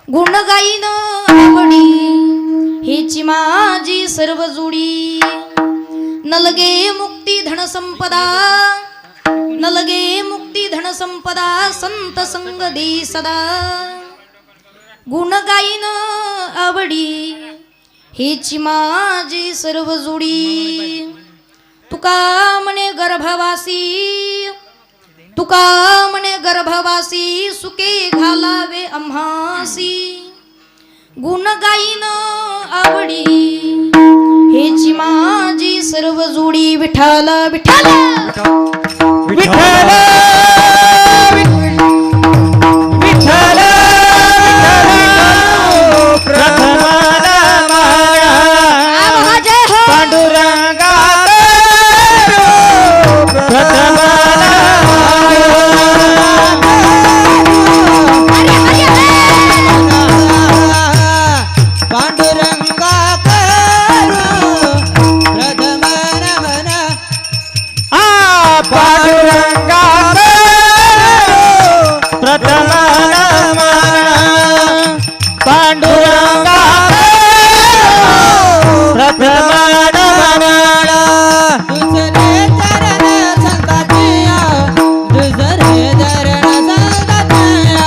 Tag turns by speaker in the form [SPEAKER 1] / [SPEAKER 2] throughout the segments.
[SPEAKER 1] गुण गाईन आवडी हेची माझी सर्व जुडी नलगे मुक्ती धन संपदा नलगे मुक्ती धन संपदा संत संग दे सदा गुण गाईन आवडी हेची माझी सर्व जुडी तुका म्हणे गर्भवासी तुका म्हणे गर्भवासी सुके घालावे आम्हासी गुण गाईन आवडी हेची माझी सर्व जोडी विठ्ठल विठ्ठल
[SPEAKER 2] विठ्ठल विठ्ठल प्रथमाला माळा पांडुरंगा प्रथमाला पांडुरंगा पांडुरंगा प्रथमाला पांडुरंगा प्रथमाला दुसरे चरण संतातिया दुसरे चरण संतातिया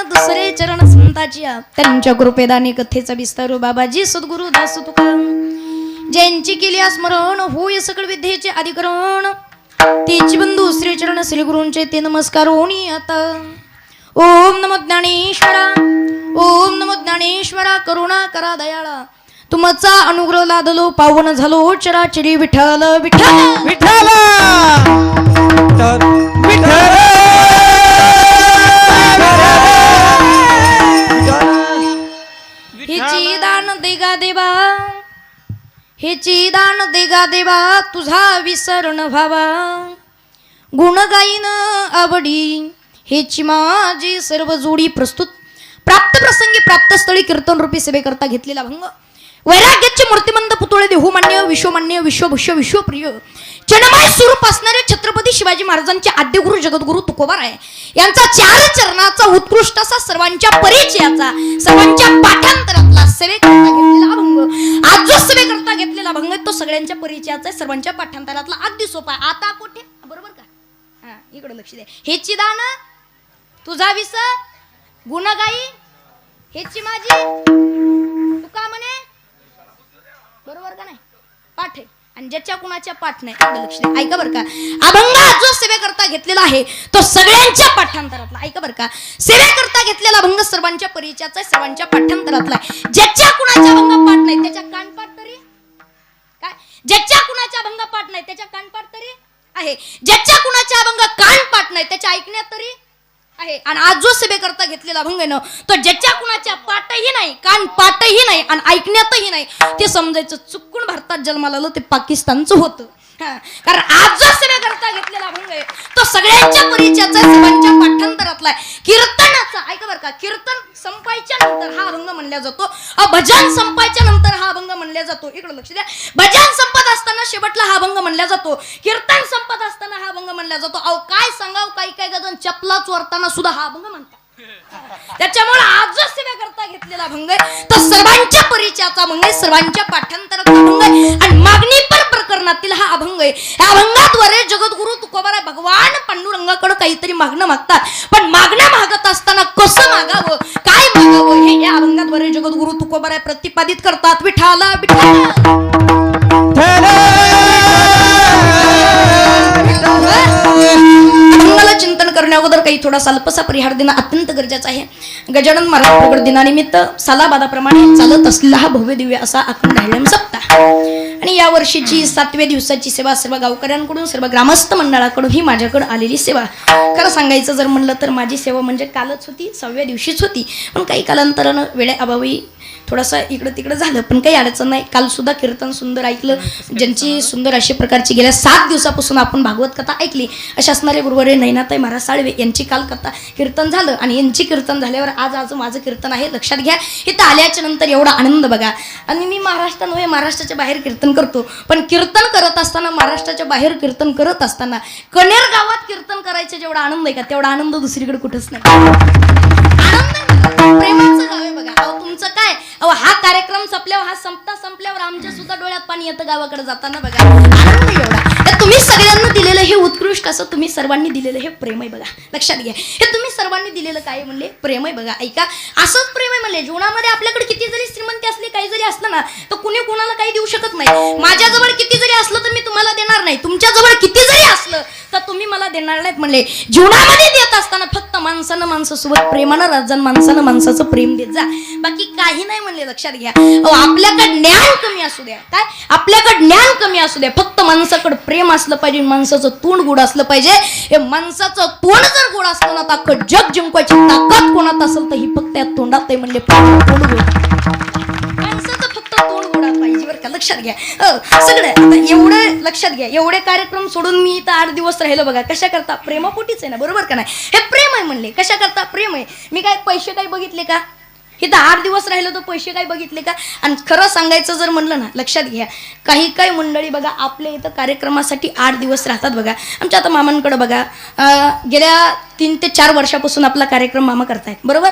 [SPEAKER 2] दुसरे चरण संतातिया
[SPEAKER 1] त्यांच्या कृपेदाने कथेचा विस्तार बाबाजी सद्गुरु दास तुका ज्यांची केली स्मरण होय सकळ विद्येचे अधिकरण तेची बंधू श्री चरण श्री गुरूंचे ते नमस्कार होणी आता ओम नमो ज्ञानेश्वरा ओम नमो ज्ञानेश्वरा करुणा करा दयाळा तुमचा अनुग्रह लादलो पावन झालो चराचरी विठ्ठल विठ्ठल
[SPEAKER 2] विठ्ठल विठ्ठल
[SPEAKER 1] हेची दान देगा देवा हेची दान देगा देवा तुझा विसरण व्हावा गुण गाईन आवडी हेची माझी सर्व जोडी प्रस्तुत प्राप्त प्रसंगी प्राप्त स्थळी कीर्तन रूपी सेवे करता घेतलेला भंग वैराग्याचे मूर्तिमंत पुतळे देहुमान्य विश्वमान्य विश्वभूष्य विश्वप्रिय चिन्मय स्वरूप असणारे छत्रपती शिवाजी महाराजांचे आद्य गुरु जगद्गुरु तुकोबाराय यांचा चार चरणाचा उत्कृष्ट असा सर्वांच्या परिचयाचा सर्वांच्या पाठांतरातला सेवेकरता घेतलेला अभंग आज जो सेवेकरता घेतलेला अभंग तो सगळ्यांच्या परिचयाचा सर्वांच्या पाठांतरातला अगदी सोपा आहे आता कुठे बरोबर का हा इकडे लक्ष द्या हेची दान तुझा विस गुणगाई हेची माझी तुका म्हणे बरोबर का नाही पाठ आहे आणि ज्याच्या कुणाच्या पाठ नाही एवढं लक्ष द्या ऐका बरं का अभंग जो सेवेकरता घेतलेला आहे तो सगळ्यांच्या पाठांतरातला ऐका बरं का सेवेकरता घेतलेला अभंग सर्वांच्या परिचयाचा सर्वांच्या पाठांतरातला आहे ज्याच्या कुणाच्या अभंग पाठ नाही त्याच्या कानपाठ तरी काय ज्याच्या कुणाच्या अभंग पाठ नाही त्याच्या कानपाठ तरी आहे ज्याच्या कुणाच्या अभंग कानपाठ नाही त्याच्या ऐकण्यात तरी आहे आणि आज जो सेवेकरता घेतलेला अभंग आहे ना तो ज्याच्या कुणाच्या पाठही नाही कान पाठही नाही आणि ऐकण्यातही नाही ते समजायचं चुकून भारतात जन्माला आलं ते पाकिस्तानचं होतं कारण आज जो सेवेकरता घेतलेला अभंग आहे तो सगळ्यांच्या परिचयाचा सर्वांच्या पाठांतरातला आहे कीर्तनाचा ऐका बरं का कीर्तन संपायच्या नंतर हा अभंग म्हणला जातो भजन संपायच्या नंतर हा अभंग म्हणला जातो इकडे लक्ष द्या भजन संपत असताना शेवटला हा अभंग म्हणला जातो कीर्तन संपत असताना हा अभंग म्हणला जातो अहो काय सांगाव काही काय गजन चपला चोरताना सुद्धा हा अभंग म्हणतात त्याच्यामुळे आज जो सेवेकरता घेतलेला अभंग आहे तो सर्वांच्या परिचयाचा अभंग आहे सर्वांच्या पाठांतराचा अभंग आहे आणि मागणी पर प्रकरणातील हा अभंग आहे या अभंगाद्वारे जगद्गुरु तुकोबाराय भगवान पांडुरंगाकडे काहीतरी मागणं मागतात पण मागणं मागत असताना कसं मागावं काय मागावं हे या अभंगाद्वारे जगद्गुरु संपादित करतात. विठाला विठाला मंगल चिंतन करण्या अगोदर काही थोडासा अल्पसा परिहार देणं अत्यंत गरजेचं आहे. गजानन महाराज प्रगट दिनानिमित्त सालाबादाप्रमाणे चालत असलेला हा भव्य दिव्य असा अखंड हरिनाम सप्ताह आणि या वर्षीची 7व्या दिवसाची सेवा सर्व गावकऱ्यांकडून सर्व ग्रामस्थ मंडळाकडून ही माझ्याकडे आलेली सेवा. खरं सांगायचं जर म्हणलं तर माझी सेवा म्हणजे कालच होती, 6व्या दिवशीच होती. पण काही कालांतरानं वेळेअभावी थोडासा इकडं तिकडं झालं, पण काही अडचण नाही. काल सुद्धा कीर्तन सुंदर ऐकलं, ज्यांची सुंदर अशी प्रकारची गेल्या 7 दिवसापासून आपण भागवत कथा ऐकली अशा असणारे गुरुवारी नैनाताई महाराज साळवे यांची काल कथा कीर्तन झालं आणि यांची कीर्तन झाल्यावर आज माझं कीर्तन आहे. लक्षात घ्या, इथं आल्याच्या नंतर एवढा आनंद बघा. आणि मी महाराष्ट्र नव्हे, महाराष्ट्राच्या बाहेर कीर्तन करतो, पण कीर्तन करत असताना, महाराष्ट्राच्या बाहेर कीर्तन करत असताना कनेर गावात कीर्तन करायचा जेवढा आनंद आहे का तेवढा आनंद दुसरीकडे कुठंच नाही. आनंद आहे, प्रेमाचं गाव आहे बघा. अहो तुमचं काय, अहो हा कार्यक्रम संपल्यावर, हा संपल्यावर आमच्या सुद्धा डोळ्यात पाणी येतं गावाकडे जाताना बघा. आनंद एवढा. तर तुम्ही सगळ्यांना दिलेलं हे उत्कृष्ट असं तुम्ही सर्वांनी दिलेलं हे प्रेम आहे बघा. लक्षात घ्या, हे तुम्ही सर्वांनी दिलेलं काय म्हणले प्रेम आहे बघा. ऐका, असंच प्रेम आहे म्हणले. जीवनामध्ये आपल्याकडे किती जरी श्रीमंती असली, काही जरी असलं ना, तर कुणी कुणाला काही देऊ शकत नाही. माझ्याजवळ किती जरी असलं तर मी तुम्हाला देणार नाही, तुमच्याजवळ किती जरी असलं तर तुम्ही मला देणार नाहीत म्हणले. जीवनामध्ये देत असताना फक्त माणसानं माणसासोबत प्रेमानं राजन, माणसानं माणसाचं प्रेम देत जा, बाकी काही नाही म्हणले. लक्षात घ्या, आपल्याकडे ज्ञान कमी असू द्या, काय आपल्याकडे ज्ञान कमी असू द्या, फक्त माणसाकडे प्रेम असलं पाहिजे, माणसाचं तोंड गोड असलं पाहिजे. हे माणसाचं तोंड जर गोड असलं ना, तर अख्खं जग जिंकायची ताकद कोणात असेल तर ही फक्त या तोंडात आहे म्हणले. तोंड गोड, माणसाचं फक्त तोंड गोड पाहिजे बरं का. लक्षात घ्या सगळं. आता एवढं लक्षात घ्या, एवढे कार्यक्रम सोडून मी इथं 8 दिवस राहिलो बघा. कशा करता? प्रेमापोटीच आहे ना, बरोबर का नाही? हे प्रेम आहे म्हणले. कशा करता? प्रेम आहे. मी काय पैसे काही बघितले का? इथं 8 दिवस राहिलो तर पैसे काही बघितले का? आणि खरं सांगायचं जर म्हणलं ना, लक्षात घ्या, काही मंडळी बघा आपल्या इथं कार्यक्रमासाठी 8 दिवस राहतात बघा. आमच्या आता मामांकडे बघा गेल्या 3 ते 4 वर्षापासून आपला कार्यक्रम मामा करतायत, बरोबर.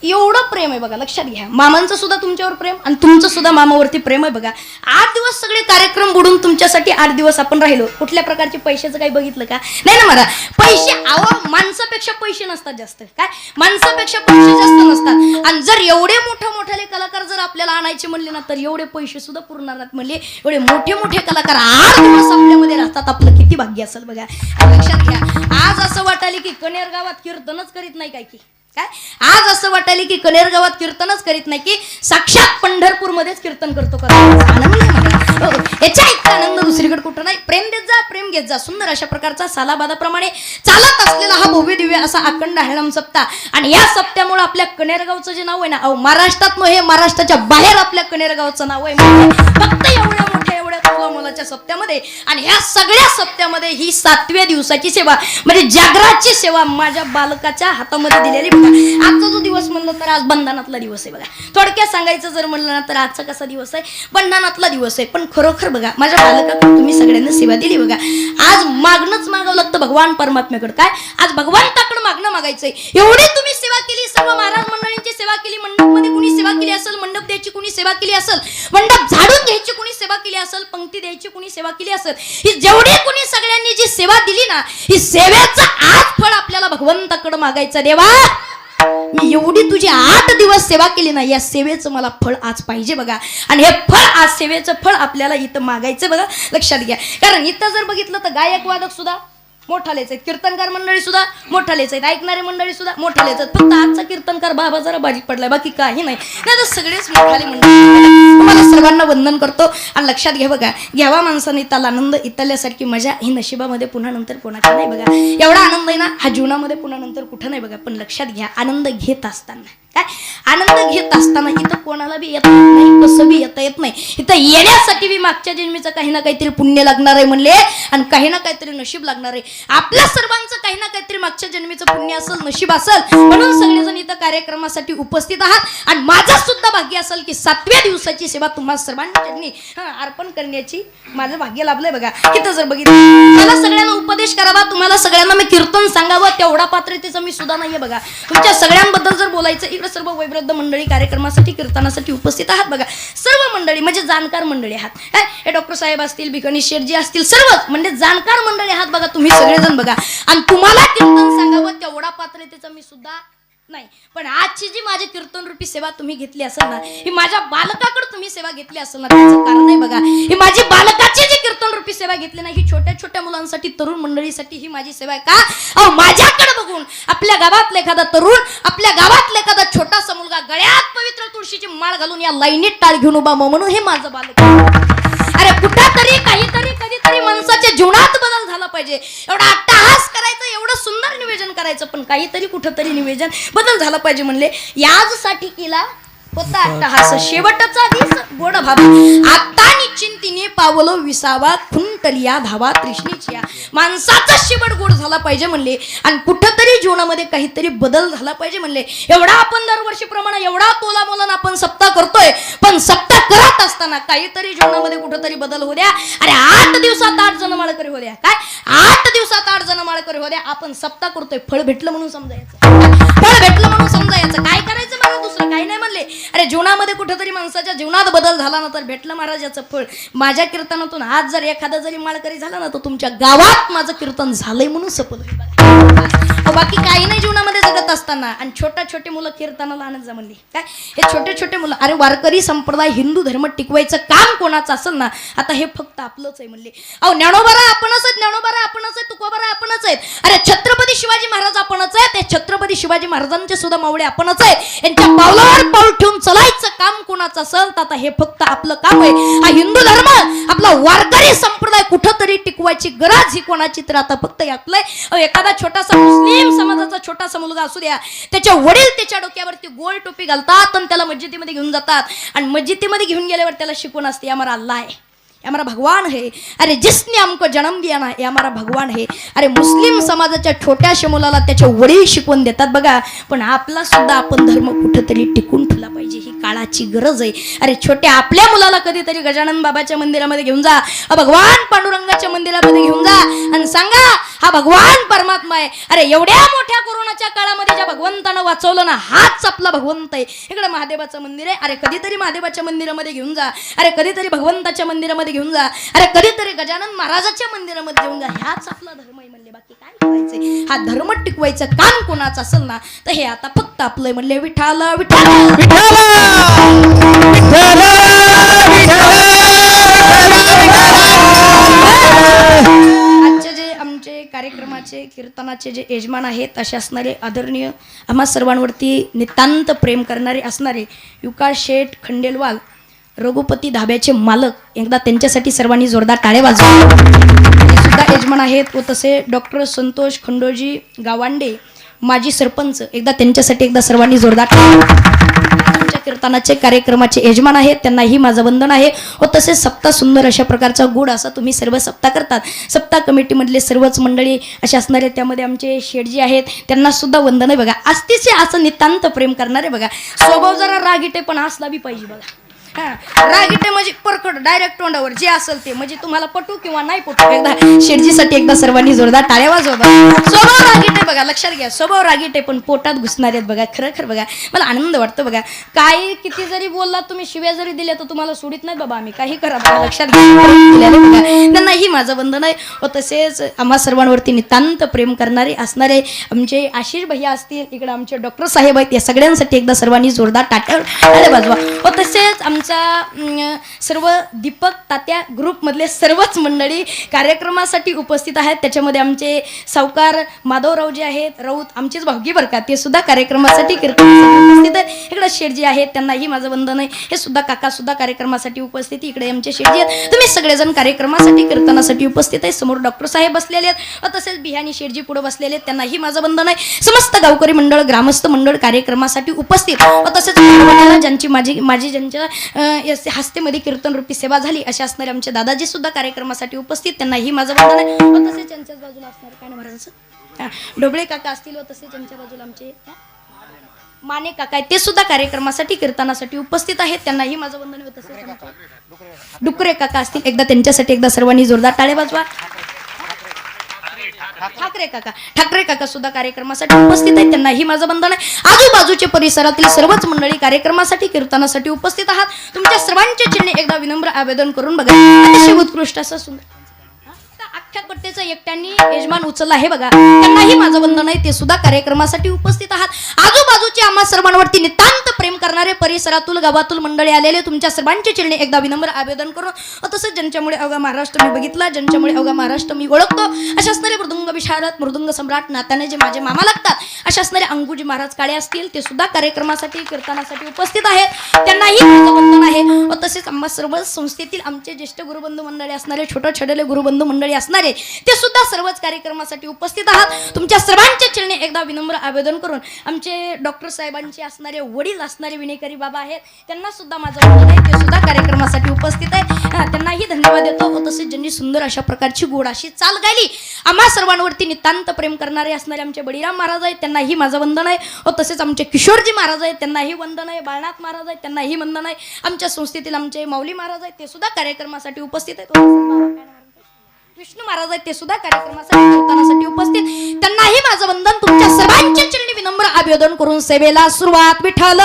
[SPEAKER 1] एवढं प्रेम आहे बघा. लक्षात घ्या, मामांचं सुद्धा तुमच्यावर प्रेम आणि तुमचं सुद्धा मामावरती प्रेम आहे बघा. 8 दिवस सगळे कार्यक्रम बुडून तुमच्यासाठी 8 दिवस आपण राहिलो. कुठल्या प्रकारचे पैशाचं काही बघितलं का? नाही ना मला. पैसे, अहो माणसापेक्षा पैसे नसतात जास्त, काय माणसापेक्षा पैसे जास्त नसतात. आणि जर एवढे मोठे कलाकार जर आपल्याला आणायचे म्हणले ना, तर एवढे पैसे सुद्धा पुरणार नाहीत म्हणले. एवढे मोठे कलाकार 8 दिवस आपल्यामध्ये राहतात, आपलं किती भाग्य असेल बघा. लक्षात घ्या, आज असं वाटायला की कनेर गावात कीर्तनच करीत नाही काय की काय, आज असं वाटायला की कनेर गावात कीर्तनच करीत नाही की साक्षात पंढरपूर मध्येच कीर्तन करतो का. आनंद आहे, याच्या इतका आनंद दुसरीकडे कुठं नाही. प्रेम देत जा, प्रेम घेत जा. सुंदर अशा प्रकारचा सालाबादाप्रमाणे चालत असलेला हा भव्य दिव्य असा अखंड हरिनाम सप्ताह. आणि या सप्त्यामुळे आपल्या कनेरगावचं जे नाव आहे ना, अहो महाराष्ट्रात हे महाराष्ट्राच्या बाहेर आपल्या कनेरगावचं नाव आहे. फक्त एवढ्या मोलाच्या सप्त्यामध्ये आणि ह्या सगळ्या सप्त्यामध्ये ही 7व्या दिवसाची सेवा म्हणजे जागराची सेवा माझ्या बालकाच्या हातामध्ये दिलेली बघा. आजचा जो दिवस म्हणलं तर आज बंधनातला दिवस आहे बघा. थोडक्यात सांगायचं जर म्हणलं ना तर आजचा कसा दिवस आहे? बंधनातला दिवस आहे. पण खरोखर बघा, माझ्या बालकाकडे तुम्ही सगळ्यांना सेवा दिली बघा. आज मागणंच मागावं लागतं भगवान परमात्म्याकडे. काय आज भगवंताकडे मागणं मागायचंय. एवढी तुम्ही सेवा केली, सर्व महाराज मंडळींची सेवा केली, मंडपमध्ये कुणी सेवा केली असेल, मंडप द्यायची कुणी सेवा केली असेल, मंडप झाडून घ्यायची कुणी सेवा केली असेल, पंक्ती द्यायची कुणी सेवा केली असेल, ही जेवढी कुणी सगळ्यांनी जी सेवा दिली ना, ही सेवेचं आज फळ आपल्याला भगवंताकडे मागायचं. देवा, मी एवढी तुझी 8 दिवस सेवा केली ना, या सेवेचं मला फळ आज पाहिजे बघा. आणि हे फळ आज सेवेचं फळ आपल्याला इथं मागायचं बघा. लक्षात घ्या, कारण इथं जर बघितलं तर गायक वादक सुद्धा मोठालेच आहेत, कीर्तनकार मंडळी सुद्धा मोठालेच आहेत, ऐकणारे मंडळी सुद्धा मोठालेच आहेत. फक्त आजचा कीर्तनकार बाबा जरा बारीक पडलाय, बाकी काही नाही. तर सगळेच मोठाले मंडळी. तुम्हाला सर्वांना वंदन करतो. आणि लक्षात घ्या बघा, घ्यावा माणसाने इथला आनंद, इथल्यासारखी मजा ही नशिबामध्ये पुन्हा नंतर कोणाची नाही बघा. एवढा आनंद आहे ना हा जीवनामध्ये पुन्हा नंतर कुठं नाही बघा. पण लक्षात घ्या, आनंद घेत असताना, काय आनंद घेत असताना इथं कोणाला बी येत नाही, कसं बी येता येत नाही. इथं येण्यासाठी बी मागच्या जन्मीचं काही ना काहीतरी पुण्य लागणार आहे म्हणले, आणि काही ना काहीतरी नशीब लागणार आहे. आपल्या सर्वांचं काही ना काहीतरी मागच्या जन्मीचं पुण्य असेल, नशीब असेल, म्हणून सगळेजण इथं कार्यक्रमासाठी उपस्थित आहात. आणि माझं सुद्धा भाग्य असेल की 7व्या दिवसाची सेवा तुम्हाला सर्वांनी अर्पण करण्याची माझं भाग्य लाभलंय बघा. इथं जर बघितलं, मला सगळ्यांना उपदेश करावा, तुम्हाला सगळ्यांना मी कीर्तन सांगावं, तेवढा पात्रतेचा मी सुद्धा नाहीये बघा. तुमच्या सगळ्यांबद्दल जर बोलायचं, इकडे सर्व वैवृद्ध मंडळी कार्यक्रमासाठी कीर्तनासाठी उपस्थित आहात बघा. सर्व मंडळी म्हणजे जाणकार मंडळी आहात. हे डॉक्टर साहेब असतील, भिकणी शेठजी असतील, सर्वच म्हणजे जाणकार मंडळी आहात बघा तुम्ही सगळेजण बघा. आणि तुम्हाला कीर्तन सांगावं तेवढा पात्रतेचा मी सुद्धा नाही, पण आजची जी माझी कीर्तन रूपी सेवा तुम्ही घेतली असेल ना, ही माझ्या बालकाकडे तुम्ही सेवा घेतली असेल ना, त्याचं कारण आहे बघा. ही माझी बालकाची जी कीर्तन रूपी सेवा घेतली ना, ही छोट्या छोट्या मुलांसाठी, तरुण मंडळीसाठी ही माझी सेवा आहे. का? अहो, माझ्याकडे बघून आपल्या गावातला एखादा तरुण, आपल्या गावातला एखादा छोटासा मुलगा गळ्यात पवित्र तुळशीची माळ घालून या लाईनीत टाळ घेऊन उभा म्हणून हे माझं बालक. अरे कुठेतरी काहीतरी कधीतरी माणसाच्या जीवनात बदल झाला पाहिजे. एवढा अट्टहास करायचं, एवढं सुंदर निवेदन करायचं, पण काहीतरी कुठेतरी निवेदन बदल झाला पाहिजे म्हणले. याचसाठी केला होता अट्टहास. शेवटचा दिस गोड भावा, आता निश्चिंतीने पावलं विसावा, खुंटलिया धावा तृष्णेचिया. माणसाचा शेवट गोड झाला पाहिजे म्हणले, आणि कुठंतरी जीवनामध्ये काहीतरी बदल झाला पाहिजे म्हणले. एवढा आपण दरवर्षीप्रमाणे एवढा तोला मोलान आपण सप्ताह करतोय, पण सप्ताह करत असताना काहीतरी जीवनामध्ये कुठंतरी बदल हो द्या. अरे 8 दिवसात 8 जण माळकरी हो द्या. काय 8 दिवसात 8 जण माळकरी हो द्या. आपण सप्ताह करतोय, फळ भेटलं म्हणून समजायचं, फळ भेटलं म्हणून समजायचं. काय करायचं मला, दुसरं काही नाही म्हणले. अरे जीवनामध्ये कुठेतरी माणसाच्या जीवनात बदल झाला ना, तर भेटलं महाराजाचं फळ. माझ्या कीर्तनातून आज जर एखादा जरी माळकरी झाला ना, तर तुमच्या गावात माझं कीर्तन झालंय म्हणून सफल होईल. बाकी काही नाही जीवनामध्ये जगत असताना. आणि छोटे मुलं कीर्तनाला आणत जा म्हणली. काय हे छोटे मुलं, अरे वारकरी संप्रदाय, हिंदू धर्म टिकवायचं काम कोणाचं असेल ना, आता हे फक्त आपलंच आहे म्हणले. अहो ज्ञानोबारा आपणच आहेत, ज्ञानोबारा आपणच आहे, तुकोबारा आपणच आहेत. अरे छत्रपती शिवाजी महाराज आपणच आहेत, ते छत्रपती शिवाजी महाराजांचे सुद्धा मावळे आपणच आहेत. यांच्या पावलावर पाऊल ठेवून चलायचं काम कोणाचं असेल तर आता हे फक्त आपलं काम आहे. हा हिंदू धर्म, आपला वारकरी संप्रदाय कुठंतरी टिकवायची गरज ही कोणाची, तर आता फक्त आपलंय. एखादा छोटासा मुस्लिम समाजाचा छोटासा मुलगा असू द्या, त्याचे वडील त्याच्या डोक्यावरती गोल टोपी घालतात आणि त्याला मस्जिदीमध्ये घेऊन जातात, आणि मस्जिदीमध्ये घेऊन गेल्यावर त्याला शिकवण असते, हमारा अल्लाह है, हमारा भगवान है. अरे जिसने हमको जन्म दिया ना, ये हमारा भगवान है. अरे मुस्लिम समाजाच्या छोट्याशा मुलाला त्याचे वडील शिकवून देतात बघा. पण आपला सुद्धा आपण धर्म कुठेतरी टिकून ठेवला पाहिजे, ही काळाची गरज आहे. अरे छोट्या आपल्या मुलाला कधीतरी गजानन बाबाच्या मंदिरामध्ये घेऊन जा, भगवान पांडुरंगाच्या मंदिरामध्ये घेऊन जा, आणि सांगा हा भगवान परमात्मा आहे. अरे एवढ्या मोठ्या कोरोनाच्या काळामध्ये ज्या भगवंतानं वाचवलं ना, हाच आपला भगवंत आहे. इकडे महादेवाचं मंदिर आहे, अरे कधीतरी महादेवाच्या मंदिरामध्ये घेऊन जा, अरे कधीतरी भगवंताच्या मंदिरामध्ये घेऊन जा, अरे कधीतरी गजानन महाराजाच्या मंदिरामध्ये घेऊन जा. ह्याच आपला धर्म आहे म्हणले. बाकी काय करायचंय, हा धर्म टिकवायचं काम कोणाचं असेल ना, तर हे आता फक्त आपलं म्हणले. विठाल विठाल
[SPEAKER 2] विठ्ठल विठ्ठल
[SPEAKER 1] आजचे जे आमचे कार्यक्रमाचे कीर्तनाचे जे यजमान आहेत, असे असणारे आदरणीय, आम्हा सर्वांवरती नितांत प्रेम करणारे असणारे युकाळ शेठ खंडेलवाल, रघुपती धाब्याचे मालक, एकदा त्यांच्यासाठी सर्वांनी जोरदार टाळे वाजवा. ते सुद्धा यजमान आहेत. व तसे डॉक्टर संतोष खंडोजी गावांडे, माजी सरपंच, एकदा त्यांच्यासाठी एकदा सर्वांनी जोरदार आमच्या कीर्तनाचे कार्यक्रमाचे यजमान आहेत, त्यांनाही माझं वंदन आहे. व तसेच सप्ताह सुंदर अशा प्रकारचा गोड असा तुम्ही सर्व सप्ताह करतात. सप्ताह कमिटीमधले सर्वच मंडळी असे असणारे, त्यामध्ये आमचे शेठजी आहेत, त्यांना सुद्धा वंदन आहे बघा. असतीचे असं नितांत प्रेम करणारे बघा. स्वभाव जरा रागीटे पण असला बी पाहिजे बघा. रागीटे म्हणजे परकट डायरेक्ट तोंडावर जे असेल ते, म्हणजे तुम्हाला पटू किंवा नाही पटू. एकदा शेठजीसाठी एकदा सर्वांनी जोरदार टाळ्या वाजवा. स्वभाव रागीटे बघा, लक्षात घ्या, स्वभाव रागीटे पण पोटात घुसणार आहेत बघा. खरं बघा, मला आनंद वाटतो बघा. काही किती जरी बोलला तुम्ही, शिव्या जरी दिल्या तर तुम्हाला सोडित नाही बाबा, आम्ही काही करा बघा. लक्षात घ्या बघा, त्यांनाही माझं वंदन आहे. व तसेच आम्हा सर्वांवरती नितांत प्रेम करणारे असणारे आमचे आशिष भैया असतील, इकडे आमचे डॉक्टर साहेब आहेत, या सगळ्यांसाठी एकदा सर्वांनी जोरदार टाळ्या वाजवा. व तसेच आमच्या सर्व दीपक तात्या ग्रुपमधले सर्वच मंडळी कार्यक्रमासाठी उपस्थित आहेत. त्याच्यामध्ये आमचे सावकार माधवराव जे आहेत, राऊत आमचीच भावगी बरं का, ते सुद्धा कार्यक्रमासाठी कीर्तनासाठी उपस्थित आहेत. इकडे शेठजी आहेत, त्यांनाही माझं वंदन आहे. हे सुद्धा काका सुद्धा कार्यक्रमासाठी उपस्थित. इकडे आमचे शेठजी आहेत. तुम्ही सगळेजण कार्यक्रमासाठी कीर्तनासाठी उपस्थित आहे. समोर डॉक्टर साहेब बसलेले आहेत, व तसेच बिहानी शेठजी पुढे बसलेले आहेत, त्यांनाही माझं वंदन आहे. समस्त गावकरी मंडळ, ग्रामस्थ मंडळ कार्यक्रमासाठी उपस्थित. व तसेच ज्यांची माझी ज्यांच्या हस्तेमध्ये कीर्तन रूपी सेवा झाली अशा असणारे आमचे दादाजी सुद्धा कार्यक्रमासाठी उपस्थित, त्यांनाही माझं वंदन आहे. व तसेच त्यांच्याच बाजूला असणारे काय ना महाराजांचं ढोबळे काका असतील, व तसेच त्यांच्या बाजूला आमचे माने काका आहेत, ते सुद्धा कार्यक्रमासाठी कीर्तनासाठी उपस्थित आहेत, त्यांनाही माझं वंदन आहे. तसेच डुकरे काका असतील, एकदा त्यांच्यासाठी एकदा सर्वांनी जोरदार टाळे वाजवा. ठाकरे काका सुद्धा कार्यक्रमासाठी उपस्थित आहेत, त्यांनाही माझं वंदन आहे. आजूबाजूच्या परिसरातील सर्वच मंडळी कार्यक्रमासाठी कीर्तनासाठी उपस्थित आहात. तुमच्या सर्वांच्या चरणी एकदा विनम्र आवेदन करून बघा. अतिशय उत्कृष्ट असं सुंदर अख्ख्या कट्टेचा एकट्यांनी यजमान उचलला आहे बघा, त्यांनाही माझं वंदन आहे. ते सुद्धा कार्यक्रमासाठी उपस्थित आहात. आजूबाजूचे आम्हा सर्वांवरती नितांत प्रेम करणारे परिसरातून गावातून मंडळी आलेले तुमच्या सर्वांचे चरणी एकदा विनम्र आवेदन करून तसंच ज्यांच्यामुळे अवघा महाराष्ट्र मी बघितला, ज्यांच्यामुळे अवघा महाराष्ट्र मी ओळखतो, अशा असणारे मृदुंग विशारद मृदुंग सम्राट नात्याने जे माझे मामा लागतात अशा असणारे अंगुजी महाराज काळे असतील, ते सुद्धा कार्यक्रमासाठी कीर्तनासाठी उपस्थित आहेत. त्यांनाही माझं वंदन आहे. व तसेच आम्हा सर्व संस्थेतील आमचे ज्येष्ठ गुरुबंधू मंडळी असणारे, छोटे छोटे गुरुबंधू मंडळी असणारे, ते सुद्धा सर्वच कार्यक्रमासाठी उपस्थित आहात. तुमच्या सर्वांच्या चरणी एकदा विनम्र आवेदन करून आमचे डॉक्टर साहेबांचे असणारे वडील असणारे विनेकरी बाबा आहेत, त्यांना सुद्धा माझं वंदन आहे. ते सुद्धा कार्यक्रमासाठी उपस्थित आहेत. त्यांनाही धन्यवाद देतो. व तसेच ज्यांनी सुंदर अशा प्रकारची गोड अशी चाल गायली, आम्हा सर्वांवरती नितांत प्रेम करणारे असणारे आमचे बळीराम महाराज आहेत, त्यांनाही माझं वंदन आहे. व तसेच आमचे किशोरजी महाराज आहेत, त्यांनाही वंदन आहे. बाळनाथ महाराज आहेत, त्यांनाही वंदन आहे. आमच्या संस्थेतील आमचे माऊली महाराज आहेत, ते सुद्धा कार्यक्रमासाठी उपस्थित आहेत. विष्णू महाराज आहेत, ते सुद्धा कार्यक्रमासाठी कीर्तनासाठी उपस्थित, त्यांनाही माझं वंदन. तुमच्या सर्वांच्या चरणी विनम्र आवेदन करून सेवेला सुरुवात. विठ्ठल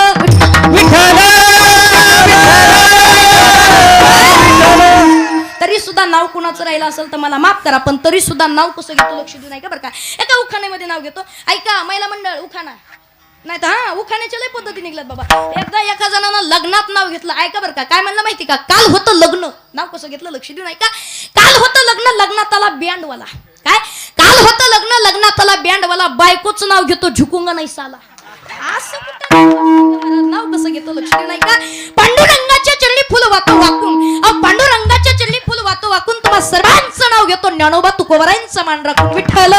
[SPEAKER 1] तरी सुद्धा नाव कुणाचं राहिलं असेल तर मला माफ करा, पण तरी सुद्धा नाव कसं घेतो लक्ष देऊ नाही का बरं का. एका उखाण्यामध्ये नाव घेतो, ऐका महिला मंडळ उखाणा नाही तर हा उखाण्याच्या लय पद्धती निघल्यात बाबा. एकदा एका जणानं लग्नात नाव घेतलं, ऐका बरं का. काय म्हणलं माहिती का, काल होतं लग्न, नाव कसं घेतलं लक्ष देऊ नाही का. काल होतं लग्न, लग्नात आला बँडवाला. काय काल होतं लग्न, लग्नात आला बँडवाला, बायकोचं नाव घेतो झुकूंगा नाही साला. असं कुठं नाव कसं घेतो लक्ष देऊ नाही का. पांडुरंगाच्या चरणी फुल वातो वाकून, पांडुरंगाच्या चरणी फुल वातो वाकून तुम्हा सर्वांचं नाव घेतो ज्ञानोबा तुकोबरायांचं मान राखून. विठ्ठल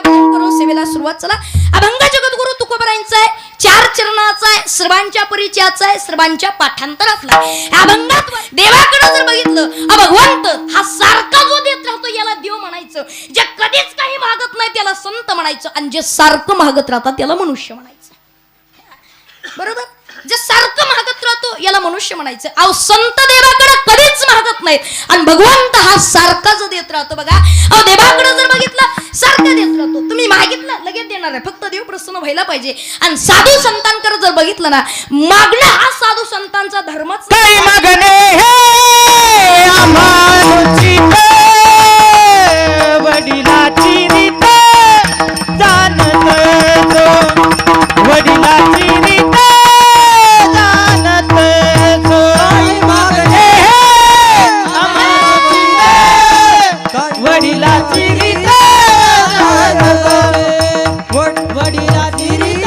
[SPEAKER 1] करून सेवेला सुरुवात. चला, अभंग जगद्गुरु तुकोबरायांचा आहे, 4 चरणाचा आहे, सर्वांच्या परिचयाचा आहे, सर्वांच्या पाठांतरातला. अभंगात देवाकडे जर बघितलं, भगवंत हा सारखा जो देत राहतो याला देव म्हणायचं, जे कधीच काही मागत नाही त्याला संत म्हणायचं, आणि जे सारखं मागत राहतात त्याला मनुष्य म्हणायचं. बरोबर, जे सारखं मागत राहतो याला मनुष्य म्हणायचं. अहो संत देवाकडे कधीच मागत नाहीत, आणि भगवंत हा सारखा जो देत राहतो बघा. अहो देवाकडे जर बघितलं सारखं देत राहतो, तुम्ही मागितलं लगेच देणार आहे, फक्त देव प्रसन्न व्हायला पाहिजे. आणि साधू संतांकडे जर बघितलं ना, मागणं हा साधू संतांचा धर्मच
[SPEAKER 2] काही मागणे हे आम्हाची वडिलाची रीत जाणत जो, वडिलाची रीत जाणत जो. काही मागणे हे आम्हाची वडिलाची रीत जाणत, वडिलाची रीत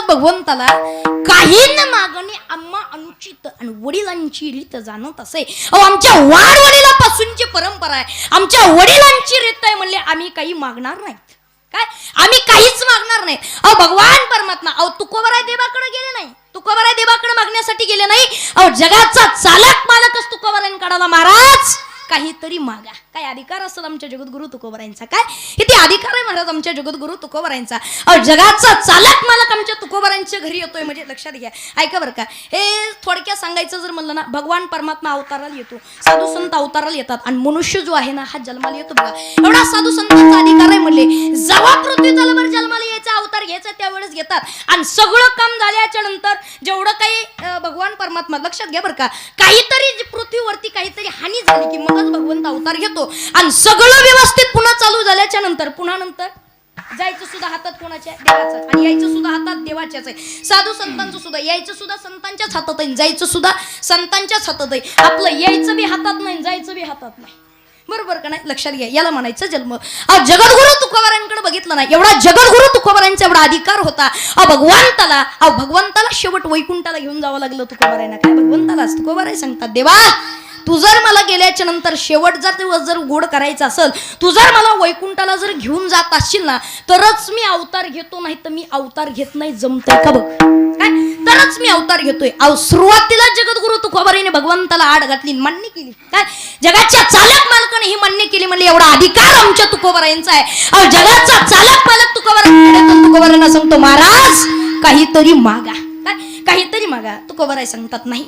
[SPEAKER 1] भगवंताला काही न मागणे आम्हा अनुचित, आणि वडिलांची रीत जाणत असे. अहो आमच्या वाड वडिलापासूनची परंपरा आहे, आमच्या वडिलांची रीत आहे म्हणले आम्ही काही मागणार नाहीत. काय आम्ही काहीच मागणार नाही. अहो भगवान परमात्मा, अहो तुकोबराय देवाकडे गेले नाही, तुकोबराय देवाकडे मागण्यासाठी गेले नाही. अहो जगाचा चालक मालकच तुकोबरायांकडे महाराज काहीतरी मागा. काय अधिकार असेल आमच्या जगद्गुरु तुकोबरायांचा, काय किती अधिकार आहे महाराज आमच्या जगद्गुरु तुकोबरायांचा. अहो जगाचा चालक मालक आमच्या तुकोबरायांच्या घरी येतोय म्हणजे लक्षात घ्या. ऐका बरं का, हे थोडक्यात सांगायचं जर म्हणलं ना, भगवान परमात्मा अवताराला येतो, साधू संत अवताराला येतात, आणि मनुष्य जो आहे ना हा जन्माला येतो बघा. एवढा साधू संतांचा अधिकार आहे म्हणले, जेव्हा पृथ्वी तलावर जन्माला यायचा अवतार घ्यायचा त्यावेळेस घेतात, आणि सगळं काम झाल्याच्या नंतर जेवढं काही भगवान परमात्मा लक्षात घ्या बरं का, काहीतरी पृथ्वीवरती काहीतरी हानी झाली की मगच भगवंत अवतार घेतो, आणि सगळं व्यवस्थित पुन्हा चालू झाल्याच्या नंतर पुन्हा नंतर जायचं सुद्धा हातात कोणाच्या देवाचं, आणि यायचं सुद्धा हातात देवाच्याच आहे. साधू संतांचं सुद्धा यायचं सुद्धा संतांच्याच हातात आहे, जायचं सुद्धा संतांच्याच हातात आहे. आपलं यायचं बी हातात नाही, जायचं बी हातात नाही. बरोबर का नाही, लक्षात घ्या. याला म्हणायचं जन्म. जगद्गुरु तुकोबरायांकडे बघितलं ना, एवढा जगद्गुरु तुकोबरायांचा एवढा अधिकार होता. भगवंताला शेवट वैकुंठाला घेऊन जावं लागलं तुकोबरायांना. काय भगवंतालाच तुकोबराय सांगतात, देवा तू जर मला गेल्याच्या नंतर शेवट जर गोड करायचा असेल, तू जर मला वैकुंठाला जर घेऊन जात असशील ना, तरच मी अवतार घेतो, नाही तर मी अवतार घेत नाही. जमतंय का बघ, काय तरच मी अवतार घेतोय. सुरुवातीला जगद्गुरु तुकोबाराने भगवंताला आड घातली, मान्य केली. काय जगाच्या चालक मालकाने ही मान्य केली, म्हणले एवढा अधिकार आमच्या तुकोबारायांचा आहे. जगाचा चालक मालक तुकोबारांना सांगतो, महाराज काहीतरी मागा, काय काहीतरी मागा. तुकोबाराय सांगतात नाही,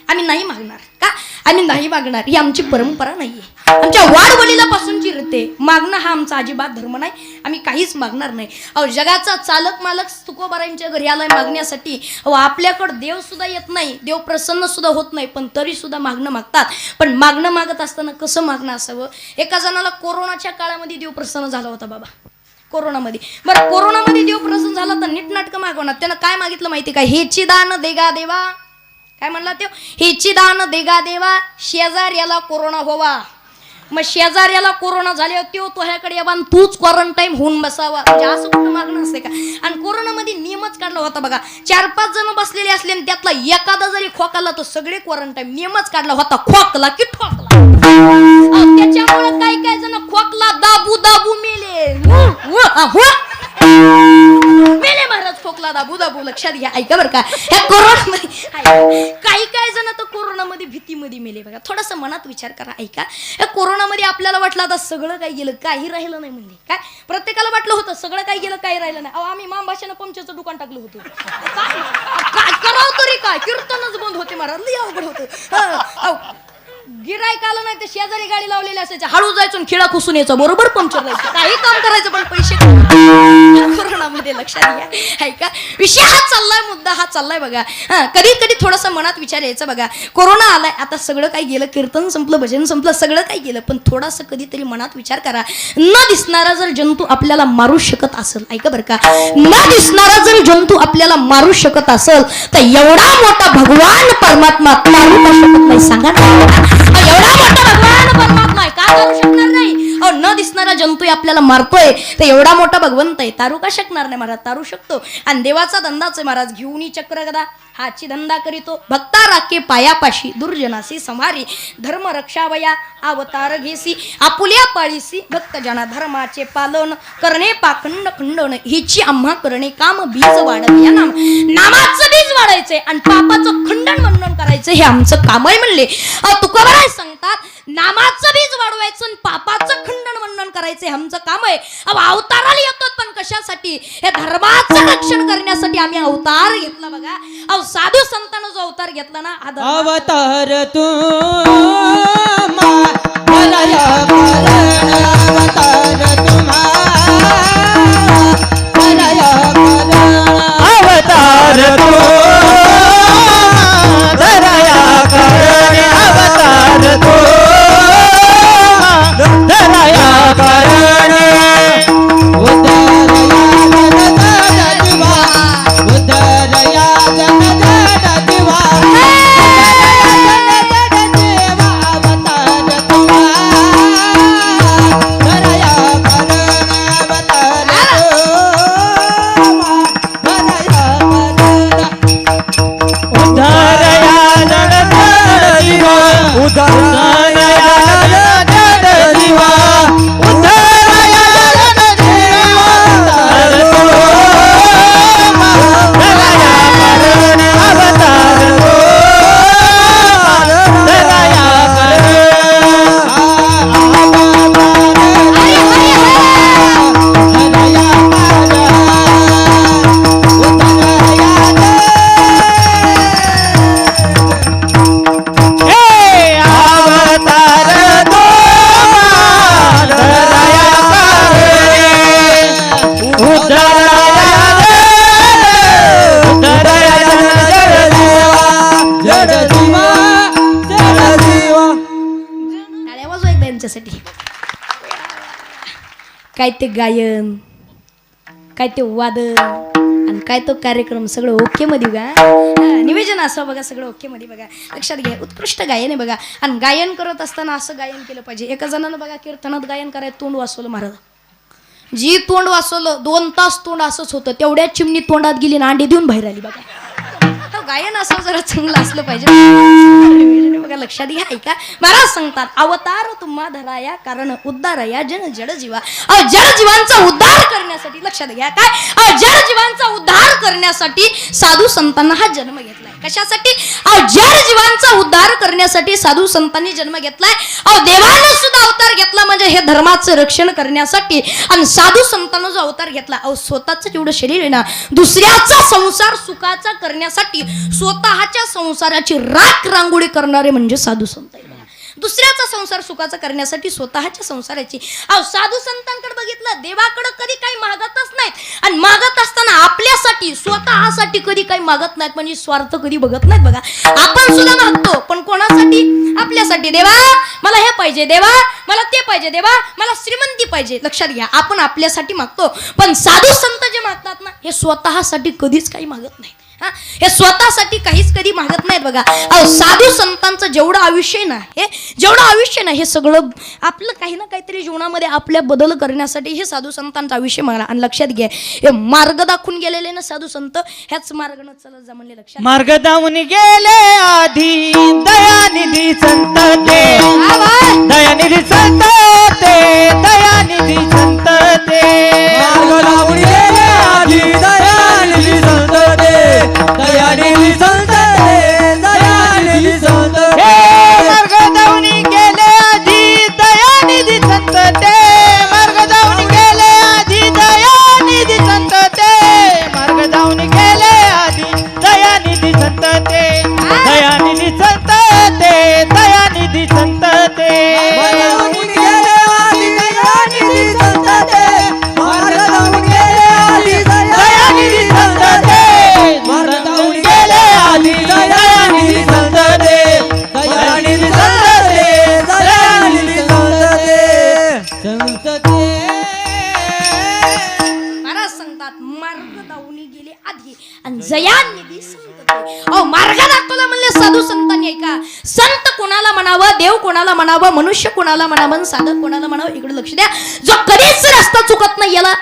[SPEAKER 1] आम्ही नाही मागणार. का आम्ही नाही मागणार? ही आमची परंपरा नाहीये. आमच्या वाडवडीला पासूनची रीते मागणं हा आमचा अजिबात धर्म नाही. आम्ही काहीच मागणार नाही. जगाचा चालक मालक तुकोबारायांच्या घरी आलाय मागण्यासाठी. आपल्याकडे देव सुद्धा येत नाही, देव प्रसन्न सुद्धा होत नाही, पण तरी सुद्धा मागणं मागतात. पण मागणं मागत असताना कसं मागणं असावं? एका जणाला कोरोनाच्या काळामध्ये देव प्रसन्न झाला होता बाबा, कोरोनामध्ये. बरं, कोरोनामध्ये देव प्रसन्न झाला तर नीटनाटकं मागवणार. त्यानं काय मागितलं माहिती का? हेची दान देगा देवा. काय म्हणला तो? हेची दान देगा देवा, शेजाऱ्याला कोरोना व्हावा. मग शेजाऱ्याला कोरोना झाल्यावर तो ह्याकडे यावा, तूच क्वारंटाईन होऊन बसावा. म्हणजे असं कुठं मागणं असते का? आणि कोरोनामध्ये नियमच काढला होता बघा, 4-5 जण बसलेले असले आणि त्यातला एखादा जरी खोकला तर सगळे क्वारंटाईन. नियमच काढला होता, खोकला की ठोकला. त्याच्यामुळे काही काही जण खोकला दाबू दाबू मेले. मेले महाराज, खोकला दाबू दाबू. लक्षात घ्या, ऐका बरं का. ह्या कोरोनामध्ये काही काही जण तर कोरोनामध्ये भीतीमध्ये मेले बघा. थोडस मनात विचार करा, ऐका. या कोरोनामध्ये आपल्याला वाटलं आता सगळं काही गेलं, काही राहिलं नाही. म्हणजे काय प्रत्येकाला वाटलं होतं सगळं काही गेलं, काही राहिलं नाही. आम्ही मामभाषेनं पंक्चरचं दुकान टाकलं होतं. काय करावं तरी काय, कीर्तनच बंद होते महाराज, लई अवघड होतं. गिरायक आलं नाही तर शेजारी गाडी लावलेली असायची, हळू जायचं खिळा खुसून यायचं, बरोबर पंक्चर जायचं. काही काम करायचं पण पैसे कोरोनामध्ये. लक्षात घ्या, ऐका. विषय हा चाललाय, मुद्दा हा चाललाय बघा. कधी कधी थोडंसं मनात विचार यायचं बघा. कोरोना आलाय, आता सगळं काही गेलं, कीर्तन संपलं, भजन संपलं, सगळं काही गेलं, पण थोडासा कधीतरी मनात विचार करा, न दिसणारा जर जंतू आपल्याला मारू शकत असेल, ऐका बरं का, न दिसणारा जर जंतू आपल्याला मारू शकत असेल, तर एवढा मोठा भगवान परमात्मा मारू का शकत नाही? सांगा ना. एवढा मोठा भगवान परमात्मा आहे, का मारू शकणार नाही? न दिसणारा जंतू आपल्याला मारतोय, तर एवढा मोठा भगवंत आहे, तारू का शकणार नाही? महाराज तारू शकतो. आणि देवाचा धंदाच आहे महाराज. घेऊन चक्र गदा हाची धंदा करीतो, भक्ता राखे पायापाशी, दुर्जनासी संहारी, धर्म रक्षावया अवतार घेसी, आपुल्या पाळीसी भक्त जना, धर्माचे पालन करणे पाखंड खंडन, हिची आम्हा करणे काम बीज वाढत. या नामाचं बीज वाढायचंय आणि पापाचं खंडन मंडन करायचं, हे आमचं काम आहे म्हणले तुकोबाराय सांगतात. नामाचं बीज वाढवायचं आणि पापाचं खंडन मंडन करायचं, हे आमचं काम आहे. अवताराला येतो, पण कशासाठी? हे धर्माचं रक्षण करण्यासाठी आम्ही अवतार घेतला बघा. साधू संतांना जो अवतार घेतला ना,
[SPEAKER 2] अवतार तू
[SPEAKER 1] काय ते गायन, काय ते वादन आणि काय तो कार्यक्रम सगळं ओके मध्ये बघा. निवेदन असं बघा, सगळं ओके मध्ये बघा. लक्षात घ्या, उत्कृष्ट गायन आहे बघा. आणि गायन करत असताना असं गायन केलं पाहिजे. एका जणानं बघा कीर्तनात गायन करायचं, तोंड वाचवलं महाराज. जी तोंड वाचवलं 2 तास तोंड असंच होतं. तेवढ्या चिमणी तोंडात गेली ना, अंडे देऊन बाहेर आली बघा. गायन असं जरा चांगलं असलं पाहिजे बघा. लक्षात घ्या ऐका. महाराज सांगतात अवतार तुम्हा धराया कारण उद्धार या जन जड जीवा. जड जीवांचा उद्धार करण्यासाठी लक्षात घ्या काय जड जीवांचा उद्धार करण्यासाठी साधू संतांना हा जन्म घेतलाय. कशासाठी जड जीवांचा उद्धार करण्यासाठी साधू संतांनी जन्म घेतलाय. देवाने सुद्धा अवतार घेतला म्हणजे हे धर्माचं रक्षण करण्यासाठी. आणि साधू संतांना जो अवतार घेतला स्वतःच जेवढं शरीर आहे ना दुसऱ्याचा संसार सुखाचा करण्यासाठी स्वतःच्या संसाराची राख रांगोळी करणारे म्हणजे साधू संत आहे. दुसऱ्याचा संसार सुखाचा करण्यासाठी स्वतःच्या संसाराची. साधू संतांकडे बघितलं देवाकडे कधी काही मागतच नाहीत आणि मागत असताना आपल्यासाठी स्वतःसाठी कधी काही मागत नाहीत म्हणजे स्वार्थ कधी बघत नाहीत बघा. आपण सुद्धा मागतो पण कोणासाठी आपल्यासाठी. देवा मला हे पाहिजे, देवा मला ते पाहिजे, देवा मला श्रीमंती पाहिजे. लक्षात घ्या आपण आपल्यासाठी मागतो पण साधू संत जे मागतात ना हे स्वतःसाठी कधीच काही मागत नाहीत. हे स्वतःसाठी काहीच कधी मागत नाहीत बघा. साधू संतांचं जेवढं आयुष्य ना हे जेवढं आयुष्य ना हे सगळं आपलं काही ना काहीतरी जीवनामध्ये आपल्या बदल करण्यासाठी हे साधू संतांचं आयुष्य मागला. आणि लक्षात घ्या हे मार्ग दाखवून गेलेले ना साधू संत ह्याच मार्गाने चलत जा म्हणले. लक्षात
[SPEAKER 2] मार्ग दावून गेले आधी दयानिधी संत ते दयानिधी संत ते दयानिधी संत ते
[SPEAKER 3] मार्ग लावून गेले आधी दयानिधी संत ते दयानिधी संत ते दयानिधी संत ते
[SPEAKER 2] मार्ग दावून गेले आधी दयानिधी संत ते मार्ग दावून गेले आधी दयानिधी संत ते मार्ग दावून गेले आधी दयानिधी संत ते दयानिधी संत ते दयानिधी संत ते
[SPEAKER 3] लावून गेले आधी दयानिधी संत ते मार्ग लावून गेले आधी दयानिधी संत ते मार्ग लावून गेले आधी दयानिधी संत ते दयानिधी संत ते दयानिधी संत ते
[SPEAKER 1] महाराज सांगतात मार्ग दावून गेले आधी आणि जयानिधी संत ते. मार्ग दाखवला म्हणले साधू संतांनी. ऐका संत कोणाला म्हणावं, देव कोणाला म्हणावं, मनुष्य कोणाला म्हणावं, साधक कोणाला म्हणावं इकडे लक्ष द्या. जो कधीच रस्ता चुकत नाही याला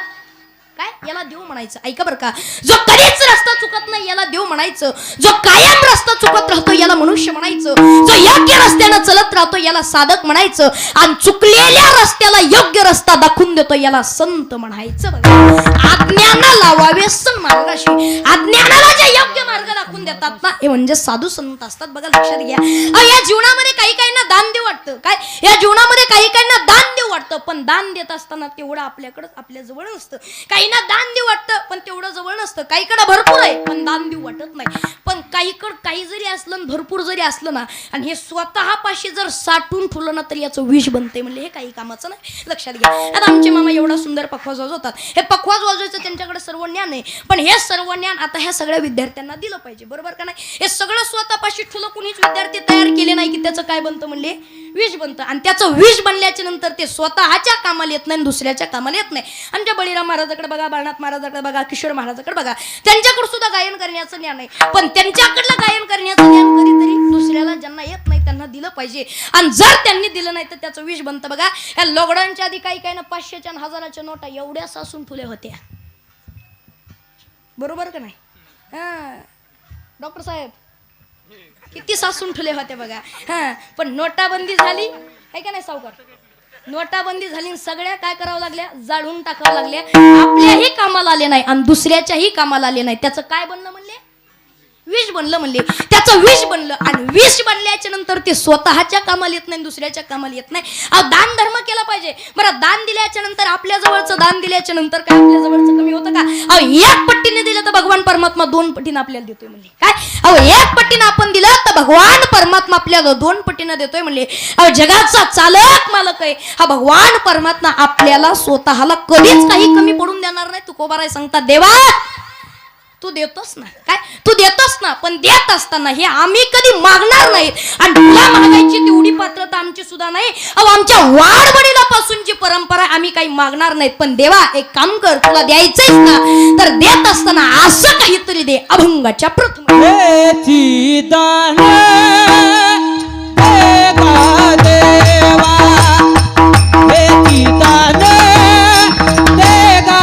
[SPEAKER 1] काय याला देव म्हणायचं. ऐका बरं का जो कधीच रस्ता चुकत नाही याला देव म्हणायचं. जो कायम रस्ता चुकत राहतो याला मनुष्य म्हणायचं. जो योग्य रस्त्यानं चलत राहतो याला साधक म्हणायचं. आणि चुकलेल्या रस्त्याला योग्य रस्ता दाखवून देतो याला संत म्हणायचं. बघा अज्ञाना लावावे सन्मार्गाशी. अज्ञानाला जे योग्य मार्ग दाखवून देतात ना हे म्हणजे साधू संत असतात. बघा लक्षात घ्या. या जीवनामध्ये काही काहींना दान देऊ वाटतं. काय या जीवनामध्ये काही काहींना दान देऊ वाटतं पण दान देत असताना तेवढं आपल्याकडे आपल्या जवळ नसतं. काहींना दान देऊ वाटतं पण तेवढं जवळ नसतं. काहीकडे भरपूर आहे पण दान देऊ वाटत नाही. पण काहीकडे काही जरी असलं भरपूर जरी असलं ना आणि हे स्वतःपाशी जर साठून ठेवलं ना तर याचं विष बनते म्हणजे हे काही कामाचं नाही. लक्षात घ्या. आता आमचे मामा एवढा सुंदर पखवाज वाजवतात. हे पखवाज वाजवायचं त्यांच्याकडे सर्व ज्ञान आहे पण हे सर्व ज्ञान आता ह्या सगळ्या विद्यार्थ्यांना दिलं पाहिजे. बरोबर का नाही. हे सगळं स्वतःपाशी ठेवलं कुणीच विद्यार्थी तयार केले नाही की त्याचं काय बनतं म्हणले विष बनतं. आणि त्याचं विष बनल्याच्या नंतर ते स्वतःच्या कामाला येत नाही दुसऱ्याच्या कामाला येत नाही. आमच्या बळीराम महाराजाकडे बघा, बाळनाथ महाराजाकडे बघा, किशोर महाराजाकडे बघा, त्यांच्याकडे सुद्धा गायन करण्याचं ज्ञान आहे पण त्यांच्याकडलं गायन करण्याचं ज्ञान कधीतरी दुसऱ्याला ज्यांना येत नाही त्यांना दिलं पाहिजे. आणि जर त्यांनी दिलं नाही तर त्याचं विष बनतं. बघा या लॉकडाऊनच्या आधी काही काही ना 500च्या 1000च्या नोटा एवढ्या सासून फुले होत्या. बरोबर का नाही डॉक्टर साहेब किती सासून ठुले होते बघा. पण नोटाबंदी झाली आहे का नाही सावकार. नोटाबंदी झाली सगळ्या काय करावं लागल्या जाळून टाकावं लागल्या. आपल्याही कामाला आले नाही आणि दुसऱ्याच्याही कामाला आले नाही. त्याचं काय बनलं म्हणले विष बनलं म्हणले. त्याचं विष बनलं आणि विष बनल्याच्या नंतर ते स्वतःच्या कामाला येत नाही दुसऱ्याच्या कामाला येत नाही. दान धर्म केला पाहिजे. बरं दान दिल्याच्या नंतर आपल्या जवळचं दान दिल्याच्या नंतर काय आपल्या जवळचं कमी होतं का. एक पट्टीने दिलं तर भगवान परमात्मा 2 पटीने आपल्याला देतोय म्हणले. काय एक पट्टीने आपण दिलं तर भगवान परमात्मा आपल्याला 2 पटीने देतोय म्हणले. जगाचा चालक मालक आहे हा भगवान परमात्मा. आपल्याला स्वतःला कधीच काही कमी पडून देणार नाही. तुकोबाराय सांगतात देवा तू देतोस ना. काय तू देतोस ना पण देत असताना हे आम्ही कधी मागणार नाही आणि तुला मागायची तेवढी पात्रता आमची सुद्धा नाही. आमच्या वाडवडिलापासून जी परंपरा आम्ही काही मागणार नाहीत. पण देवा एक काम कर तुला द्यायचंच ना तर देत असताना असं काहीतरी दे अभंगाच्या प्रथम
[SPEAKER 3] दान देवा देवा दान देवा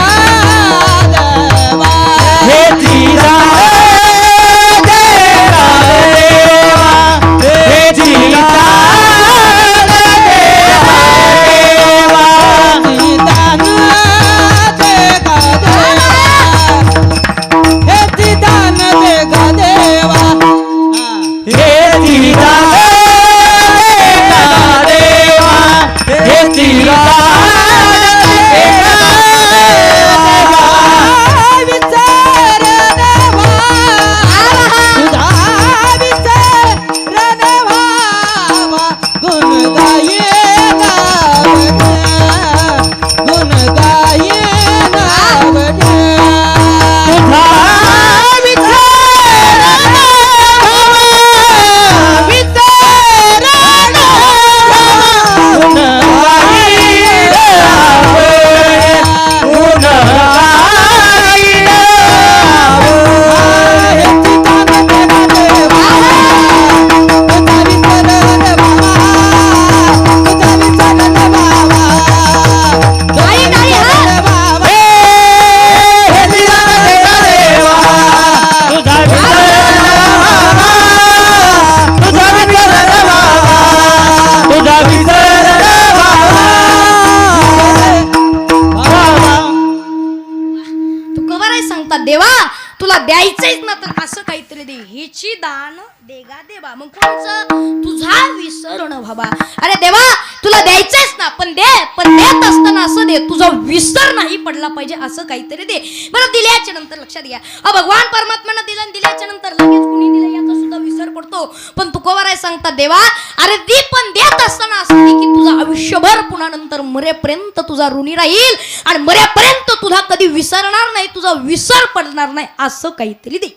[SPEAKER 1] सांगतात देवा तुला द्यायचंच ना तर असं काहीतरी दे, हेची दान देगा देवा. मग कोणचं? तुझा विसर न व्हावा. अरे देवा तुला द्यायचंच ना पण देत असताना असं दे तुझा विसर नाही पडला पाहिजे असं काहीतरी दे. बरं दिल्याच्या नंतर लक्षात घ्या भगवान परमात्म्यानं दिलं आणि दिल्याच्या नंतर लगेच कुणी दिलं याचा सुद्धा विसर पडतो. पण तुकोबाराय सांगतात देवा अरे दी पण देत असताना असं दे की तुझा आयुष्यभर पुन्हा नंतर मरेपर्यंत तुझा ऋणी राहील आणि मरेपर्यंत तुझा कधी विसरणार नाही, तुझा विसर पडणार नाही असं काहीतरी दे.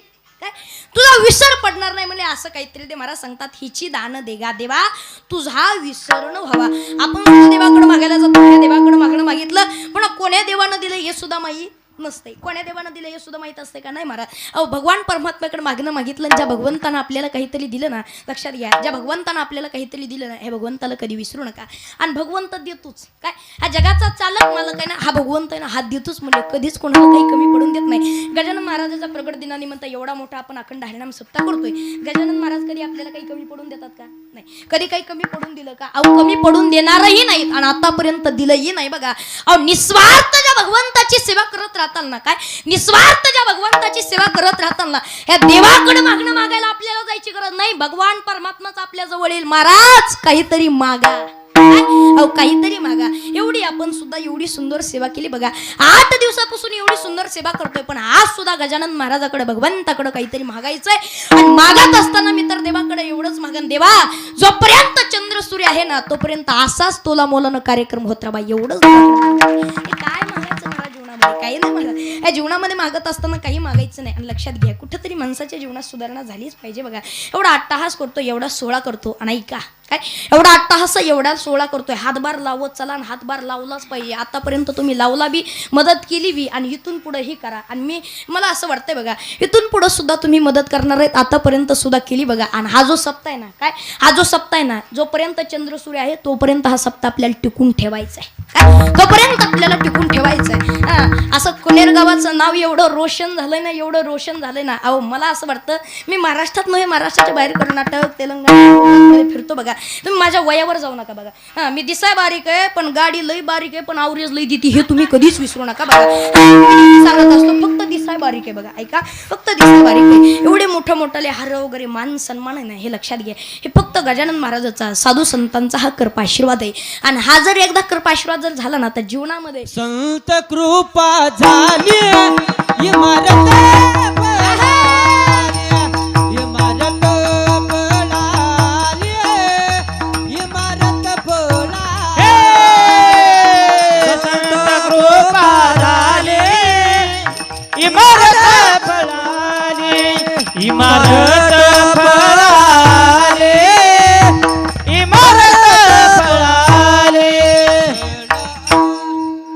[SPEAKER 1] काय तुझा विसर पडणार नाही म्हणजे असं काहीतरी दे. महाराज सांगतात हिची दान देगा देवा तुझा विसर न व्हावा. आपण देवाकडे मागायला जातो, या देवाकडे मागणं मागितलं पण कोण्या देवानं दिलं हे सुद्धा माहीत नसते. कोण्या देवानं दिलं हे सुद्धा माहित असते का? नाही महाराज. अहो भगवान परमात्म्याकडे मागणं मागितलं ज्या भगवंतानं आपल्याला काहीतरी दिलं ना, लक्षात घ्या ज्या भगवंतानं आपल्याला काहीतरी दिलं ना हे भगवंताला कधी विसरू नका. आणि भगवंत देतोच. काय हा जगाचा चालक मालक आहे ना, हा भगवंत आहे ना, हात देतोच म्हणजे कधीच कोणाला काही कमी पडून देत नाही. गजानन महाराजाचा प्रगट दिनानिमित्त एवढा मोठा आपण अखंड हरिनाम सप्ताह करतोय. गजानन महाराज कधी आपल्याला काही कमी पडून देतात का? नाही. कधी काही कमी पडून दिलं का? अहो कमी पडून देणारही नाहीत आणि आतापर्यंत दिलंही नाही. बघा अहो निस्वार्थ ज्या भगवंताची सेवा करत राहताल ना, काय निस्वार्थ ज्या भगवंताची सेवा करत राहताल ना, या देवाकडे मागणं मागायला आपल्याला जायची गरज नाही. भगवान परमात्माच आपल्या जवळ येईल. महाराज काहीतरी मागा, अहो काहीतरी मागा. एवढी आपण सुद्धा एवढी सुंदर सेवा केली बघा. 8 दिवसापासून एवढी सुंदर सेवा करतोय पण आज सुद्धा गजानन महाराजाकडे भगवंताकडे काहीतरी मागायचंय. आणि मागत असताना मी तर देवाकडे एवढंच मागन देवा जोपर्यंत चंद्र सूर्य आहे ना तोपर्यंत असाच तोला मोलानं कार्यक्रम होत राहा. एवढंच काय मागायचं मला जीवनामध्ये? काही नाही मला या जीवनामध्ये मागत असताना काही मागायचं नाही. आणि लक्षात घ्या कुठेतरी माणसाच्या जीवनात सुधारणा झालीच पाहिजे. बघा एवढा अट्टाहास करतो, एवढा सोहळा करतो आणि ऐका काय एवढा अट्टाहास एवढा सोहळा करतोय, हातभार लावत चला आणि हातभार लावलाच पाहिजे. आतापर्यंत तुम्ही लावला बी, मदत केली बी आणि इथून पुढे ही करा. आणि मला असं वाटतंय बघा इथून पुढे सुद्धा तुम्ही मदत करणार आहेत, आतापर्यंत सुद्धा केली बघा. आणि हा जो सप्ताह आहे ना, काय हा जो सप्ताह आहे ना, जोपर्यंत चंद्र सूर्य आहे तोपर्यंत हा सप्ताह आपल्याला टिकून ठेवायचा आहे. तोपर्यंत आपल्याला टिकून ठेवायचं आहे. असं कुनेर गावाचं नाव एवढं रोशन झालंय ना, एवढं रोशन झालंय ना. अहो मला असं वाटतं मी महाराष्ट्रात नव्हे, महाराष्ट्राच्या बाहेर कर्नाटक तेलंगणा फिरतो बघा. तुम्ही माझ्या वयावर जाऊ नका बघा. मी दिसाय बारीक आहे पण गाडी लई बारीक आहे पण आवरेज लई देते हे तुम्ही कधीच विसरू नका बघा. सांगत असतो फक्त दिसाय बारीक आहे बघा. ऐका फक्त दिसाय बारीक आहे. एवढे मोठे हार वगैरे मान सन्मान आहे ना हे लक्षात घ्या. हे फक्त गजानन महाराजाचा साधू संतांचा हा कृपा आशीर्वाद आहे. आणि हा जर एकदा कृपा आशीर्वाद जर झाला ना तर जीवनामध्ये
[SPEAKER 3] संत कृपा झाली इमारत
[SPEAKER 2] इमारत फळाले, इमारत फळाले.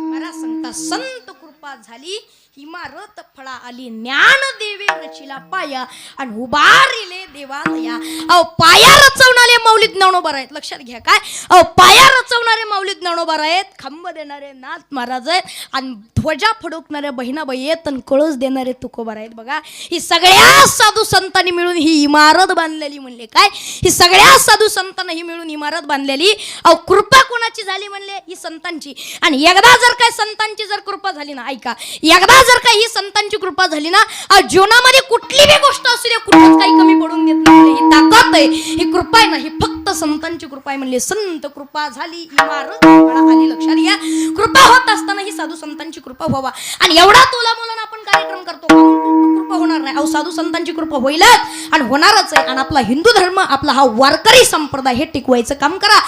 [SPEAKER 1] मला सांगता संत कृपा झाली इमारत फळा आली, ज्ञान देवे रचिला पाया आणि उभारिले देवालया. अहो पाया रचवणारे माऊली ज्ञानोबा आहेत. लक्षात घ्या काय अहो पाया रचवणारे माऊली ज्ञानोबा आहेत, खांब देणारे नाथ महाराज आहेत आणि ध्वजा फडकणाऱ्या बहिणाबाई आहेत आणि कळस देणारे तुकोबा आहेत. बघा ही सगळ्या साधू संतांनी मिळून ही इमारत बांधलेली म्हणले. काय ही सगळ्या साधू संतांनी ही मिळून इमारत बांधलेली. अहो कृपा कोणाची झाली म्हणले? ही संतांची. आणि एकदा जर काय संतांची जर कृपा झाली ना, ऐका एकदा जर काही ही संतांची कृपा झाली ना, जीवनामध्ये कुठली बी गोष्ट असू दे कुठंच काही कमी पडून देत नाही. ही ताकद आहे, ही कृपा आहे ना, ही फक्त संतांची कृपा आहे म्हणले. संत कृपा झाली इमारत आली. लक्षात घ्या कृपा होत असताना ही साधू संतांची कृपा व्हावा. आणि एवढा तोला मोलानं आपण कार्यक्रम करतो कृपा होणार नाही. अहो साधू संतांची कृपा होईलच आणि होणारच आहे. आणि आपला हिंदू धर्म आपला हा वारकरी संप्रदाय हे टिकवायचं काम करा.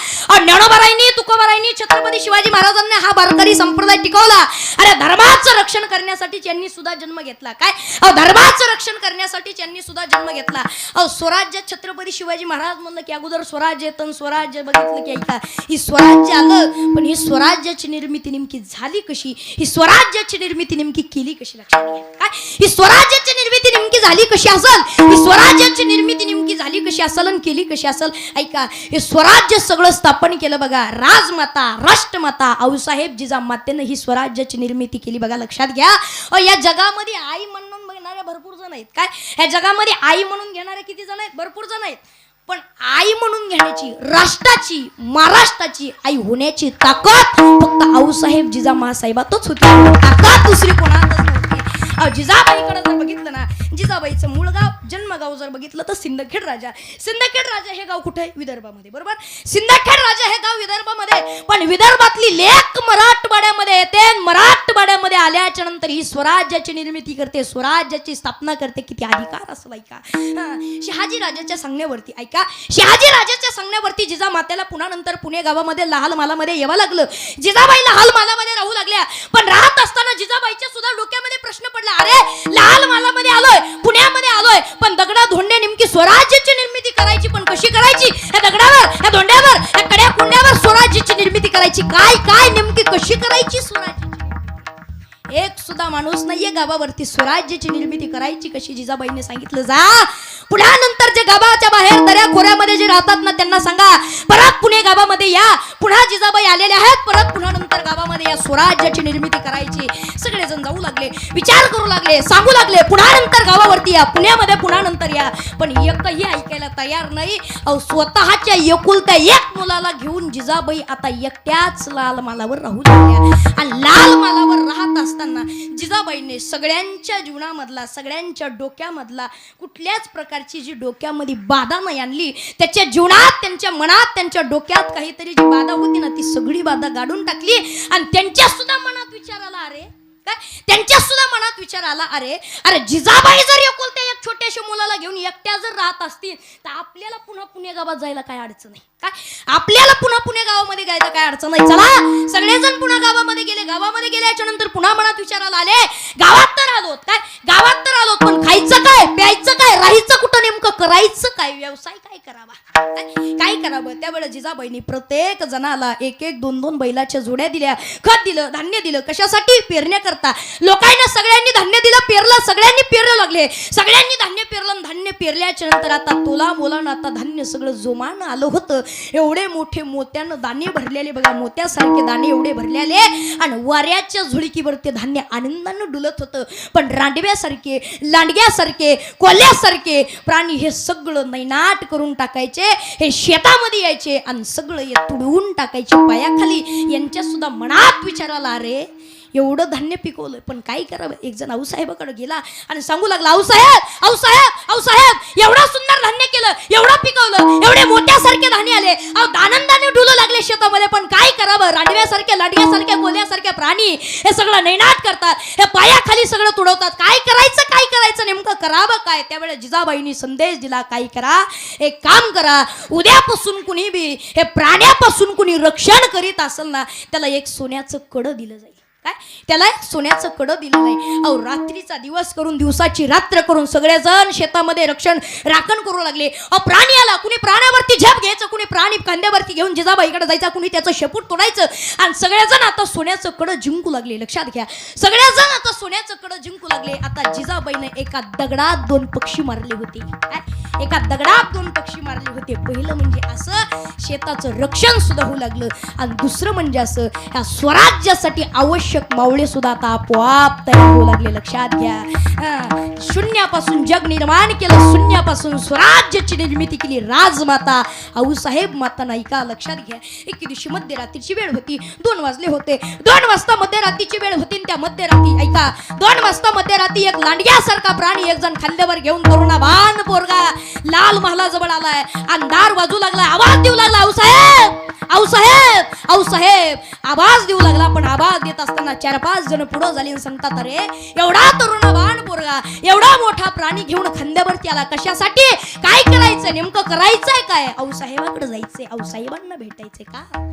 [SPEAKER 1] ज्ञानोबारायांनी तुकोबारायांनी छत्रपती शिवाजी महाराजांनी हा वारकरी संप्रदाय टिकवला. अरे धर्माचं रक्षण करण्यासाठी त्यांनी सुद्धा जन्म घेतला. काय अहो धर्माचं रक्षण करण्यासाठी त्यांनी सुद्धा जन्म घेतला. अहो स्वराज्य छत्रपती शिवाजी महाराज म्हणलं की अगोदर स्वराज्य येतं, स्वराज्य बघितलं की ऐका ही स्वराज्य आलं पण ही स्वराज्याची निर्मिती नेमकी झाली कशी? ही स्वराज्याची निर्मिती नेमकी केली कशी? लक्षात घ्या काय ही स्वराज्याची निर्मिती नेमकी झाली कशी असेल? ही स्वराज्याची निर्मिती नेमकी झाली कशी असेल आणि केली कशी असेल? ऐका हे स्वराज्य सगळं स्थापन केलं बघा राजमाता राष्ट्रमाता आऊसाहेब जिजामातेनं ही स्वराज्याची निर्मिती केली बघा. लक्षात घ्या या जगामध्ये आई म्हणून घेणारे भरपूर जण आहेत. काय ह्या जगामध्ये आई म्हणून घेणारे किती जण आहेत? भरपूर जण आहेत. पण आई म्हणून घेण्याची राष्ट्राची महाराष्ट्राची आई होण्याची ताकद फक्त आऊसाहेब जिजामासाहेबातच होती. ताकद दुसरी कोणातच नव्हती. जिजाबाईकडे जर बघितलं ना, जिजाबाईचं मूळ गाव जन्मगाव जर बघितलं तर सिंदखेड राजा. सिंदखेड राजा हे गाव कुठे आहे? विदर्भामध्ये, बरोबर. सिंदखेड राजा हे गाव विदर्भामध्ये, पण विदर्भातली लेक मराठवाड्यामध्ये येते. मराठवाड्यामध्ये आल्याच्या नंतर ही स्वराज्याची निर्मिती करते, स्वराज्याची स्थापना करते. किती अधिकार असं ऐका. शहाजी राजाच्या सांगण्यावरती ऐका, शहाजी राजाच्या सांगण्यावरती जिजामातेला पुन्हा नंतर पुणे गावामध्ये लाल मालामध्ये यावं लागलं. जिजाबाई लाल मालामध्ये राहू लागल्या, पण राहत असताना जिजाबाईच्या सुद्धा डोक्यामध्ये प्रश्न पडला, अरे लाल मालामध्ये आलोय, पुण्यामध्ये आलोय, पण दगडा धोंडे नेमकी स्वराज्याची निर्मिती करायची, पण कशी करायची? या दगडावर, या धोंड्यावर, या कड्या कुंड्यावर स्वराज्याची निर्मिती करायची. काय काय नेमकी कशी करायची स्वराज्याची? एक सुद्धा माणूस नाहीये गावावरती स्वराज्याची निर्मिती करायची कशी. जिजाबाईने सांगितलं, जा पुन्हा नंतर जे गावाच्या बाहेर दऱ्या खोऱ्यामध्ये जे राहतात ना त्यांना सांगा परत पुणे गावामध्ये या. पुन्हा जिजाबाई आलेल्या आहेत, परत पुन्हा नंतर गावामध्ये या स्वराज्याची निर्मिती करायची. सगळेजण जाऊ लागले, विचार करू लागले, सांगू लागले, पुन्हा नंतर गावावरती या, पुण्यामध्ये पुन्हा नंतर या. पण एकही ऐकायला तयार नाही. स्वतःच्या एकुलत्या एक मुलाला घेऊन जिजाबाई आता एकट्याच लाल मालावर राहू लागल्या. आणि लाल मालावर राहत असताना जिजाबाईने सगळ्यांच्या जीवनामधला, सगळ्यांच्या डोक्यामधला कुठल्याच प्रकारची जी डोक्यामध्ये बाधा नाही आणली, त्याच्या जीवनात, त्यांच्या मनात, त्यांच्या डोक्यात काहीतरी जी बाधा होती ना ती सगळी बाधा गाडून टाकली. आणि त्यांच्या सुद्धा मनात विचार आला, अरे काय, त्यांच्या सुद्धा मनात विचार आला, अरे अरे जिजाबाई जर एकुलत्या एक छोट्याशा मुलाला घेऊन एकट्या जर राहत असतील तर आपल्याला पुन्हा पुणे गावात जायला काय अडचण नाही. काय आपल्याला पुन्हा पुणे गावामध्ये जायला काय अडचण नाही. चला सगळेजण पुन्हा गावामध्ये गेले. गावामध्ये गेल्याच्या नंतर पुन्हा मनात विचारायला आले, गावात तर आलोत, काय गावात तर आलोत, पण खायचं काय, प्यायचं काय, राहायचं कुठं, नेमकं करायचं काय, व्यवसाय काय करावा, काय करावं. त्यावेळेस जिजाबाईंनी प्रत्येक जणाला एक एक दोन दोन बैलाच्या जोड्या दिल्या, खत दिलं, धान्य दिलं. कशासाठी? पेरण्या करता. लोकांना सगळ्यांनी धान्य दिलं, पेरलं, सगळ्यांनी पेरलं लागले. सगळ्यांनी धान्य पेरलं, धान्य पेरल्याच्या नंतर आता तोला मोलानं आता धान्य सगळं जोमानं आलं होतं. एवढे मोठे मोत्यानं दाणे भरलेले बघा, मोत्यासारखे दाणे एवढे भरलेले, आणि वाऱ्याच्या झुळकीवर ते धान्य आनंदानं डुलत होतं. पण रांडव्यासारखे, लांडग्यासारखे, कोल्ह्यासारखे प्राणी हे सगळं नैनाट करून टाकायचे. हे शेतामध्ये यायचे आणि सगळं हे तुडवून टाकायचे पायाखाली. यांच्या सुद्धा मनात विचारायला, अरे एवढं धान्य पिकवलं पण काय करावं. एक जण आऊसाहेबाकडे गेला आणि सांगू लागला, आऊसाहेब आऊसाहेब आऊसाहेब एवढं सुंदर धान्य केलं, एवढं पिकवलं, एवढे मोठ्यासारखे धान्य आले, आनंदाने डुलू लागले शेतामध्ये, पण काय करावं. रांडव्यासारखे, लांडग्यासारखे, कोल्ह्यासारखे प्राणी हे सगळं नैनाट करतात, हे पायाखाली सगळं तुडवतात. काय करायचं, काय करायचं, नेमकं करावं काय. त्यावेळेस जिजाबाईंनी संदेश दिला, काय करा, एक काम करा, उद्यापासून कुणी बी हे प्राण्यापासून कुणी रक्षण करीत असेल ना त्याला एक सोन्याचं कडं दिलं जाईल. काय त्याला सोन्याचं कडं दिलं नाही. अहो रात्रीचा दिवस करून, दिवसाची रात्र करून सगळेजण शेतामध्ये राखण करू लागले. प्राणी आला, कुणी प्राण्यावरती झेप घ्यायचं, कुणी प्राणी खांद्यावरती घेऊन जिजाबाईकडे जायचा, कुणी त्याचं शेपूट तोडायचं. आणि सगळेजण आता सोन्याचं कडं जिंकू लागले. लक्षात घ्या, सगळेजण आता सोन्याचं कडं जिंकू लागले. आता जिजाबाईने एका दगडात दोन पक्षी मारले होते. एका दगडात दोन पक्षी मारले होते. पहिलं म्हणजे असं शेताचं रक्षण सुद्धा होऊ लागलं, आणि दुसरं म्हणजे असं ह्या स्वराज्यासाठी आवश्यक मावळे सुद्धा आता आपोआप तयार होऊ लागले. लक्षात घ्या, शून्यापासून जग निर्माण केलं, शून्यापासून स्वराज्याची निर्मिती केली राजमाता आऊसाहेब माता. नाही का? लक्षात घ्या, एक दिवशी मध्यरात्रीची वेळ होती. 2 वाजले होते. 2 वाजता मध्यरात्रीची वेळ होती. त्या मध्यरात्री ऐका, 2 वाजता मध्यरात्री एक लांडग्यासारखा प्राणी एक जण खांद्यावर घेऊन तरुणावान पोरगा लाल महालाजवळ आलाय. अंधार वाजू लागला, आवाज देऊ लागला, आऊसाहेब आऊसाहेब आऊसाहेब आवाज देऊ लागला. पण आवाज देत असताना 4-5 जण पुढं झाली आणि सांगतात, अरे एवढा तरुणावान पोरगा, एवढा मोठा प्राणी घेऊन खांद्यावरती आला कशासाठी, काय करायचं, नेमकं करायचंय काय. आऊसाहेबाकडे जायचंय, आऊसाहेबांना भेटायचंय. का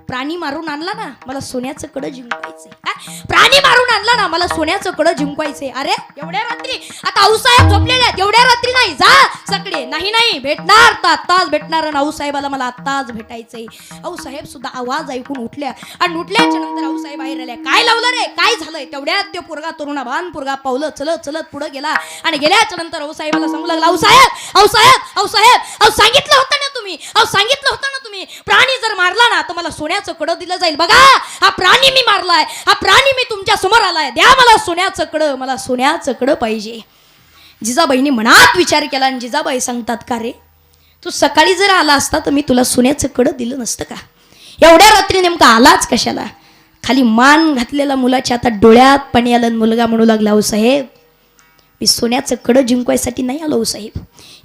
[SPEAKER 1] प्राणी मारून आणला ना मला सोन्याचं कडं जिंकवायचंय. प्राणी मारून आणला ना मला सोन्याचं कडं जिंकवायचंय. अरे एवढ्या रात्री आता आऊसाहेब झोपलेले आहेत, एवढ्या रात्री नाही, जा सगळे. नाही भेटणार तर आत्ताच भेटणार, आणि आऊसाहेबाला मला आत्ताच भेटायचंय. आऊसाहेब सुद्धा आवाज ऐकून उठल्या, आणि उठल्याच्या नंतर आऊसाहेब बाहेर आल्या. काय लावलं रे, काय झालंय. तेवढ्यात तो पोरगा, तरुणावान पोरगा पावलं चलत चलत पुढे गेला, आणि गेल्याच्या नंतर आऊसाहेबाला सांगू लागला, आऊसाहेब आऊसाहेब आऊसाहेब अहो सांगितलं होतं ना तुम्ही, अहो सांगितलं होतं ना तुम्ही, प्राणी जर मारला ना तर मला सोन्याचं कडं दिलं जाईल. बघा हा प्राणी मी मारलाय, हा प्राणी मी तुमच्या समोर आलाय, द्या मला सोन्याचं कडं, मला सोन्याचं कडं पाहिजे. जिजाबाईंनी मनात विचार केला, आणि जिजाबाई सांगतात, का रे तू सकाळी जर आला असता तर मी तुला सोन्याचं कडं दिलं नसतं का. एवढ्या रात्री नेमका आलाच कशाला. खाली मान घातलेला मुलाच्या आता डोळ्यात पाणी आलं आणि मुलगा म्हणू लागला, अहो साहेब मी सोन्याचं कडं जिंकवायसाठी नाही आलो साहेब.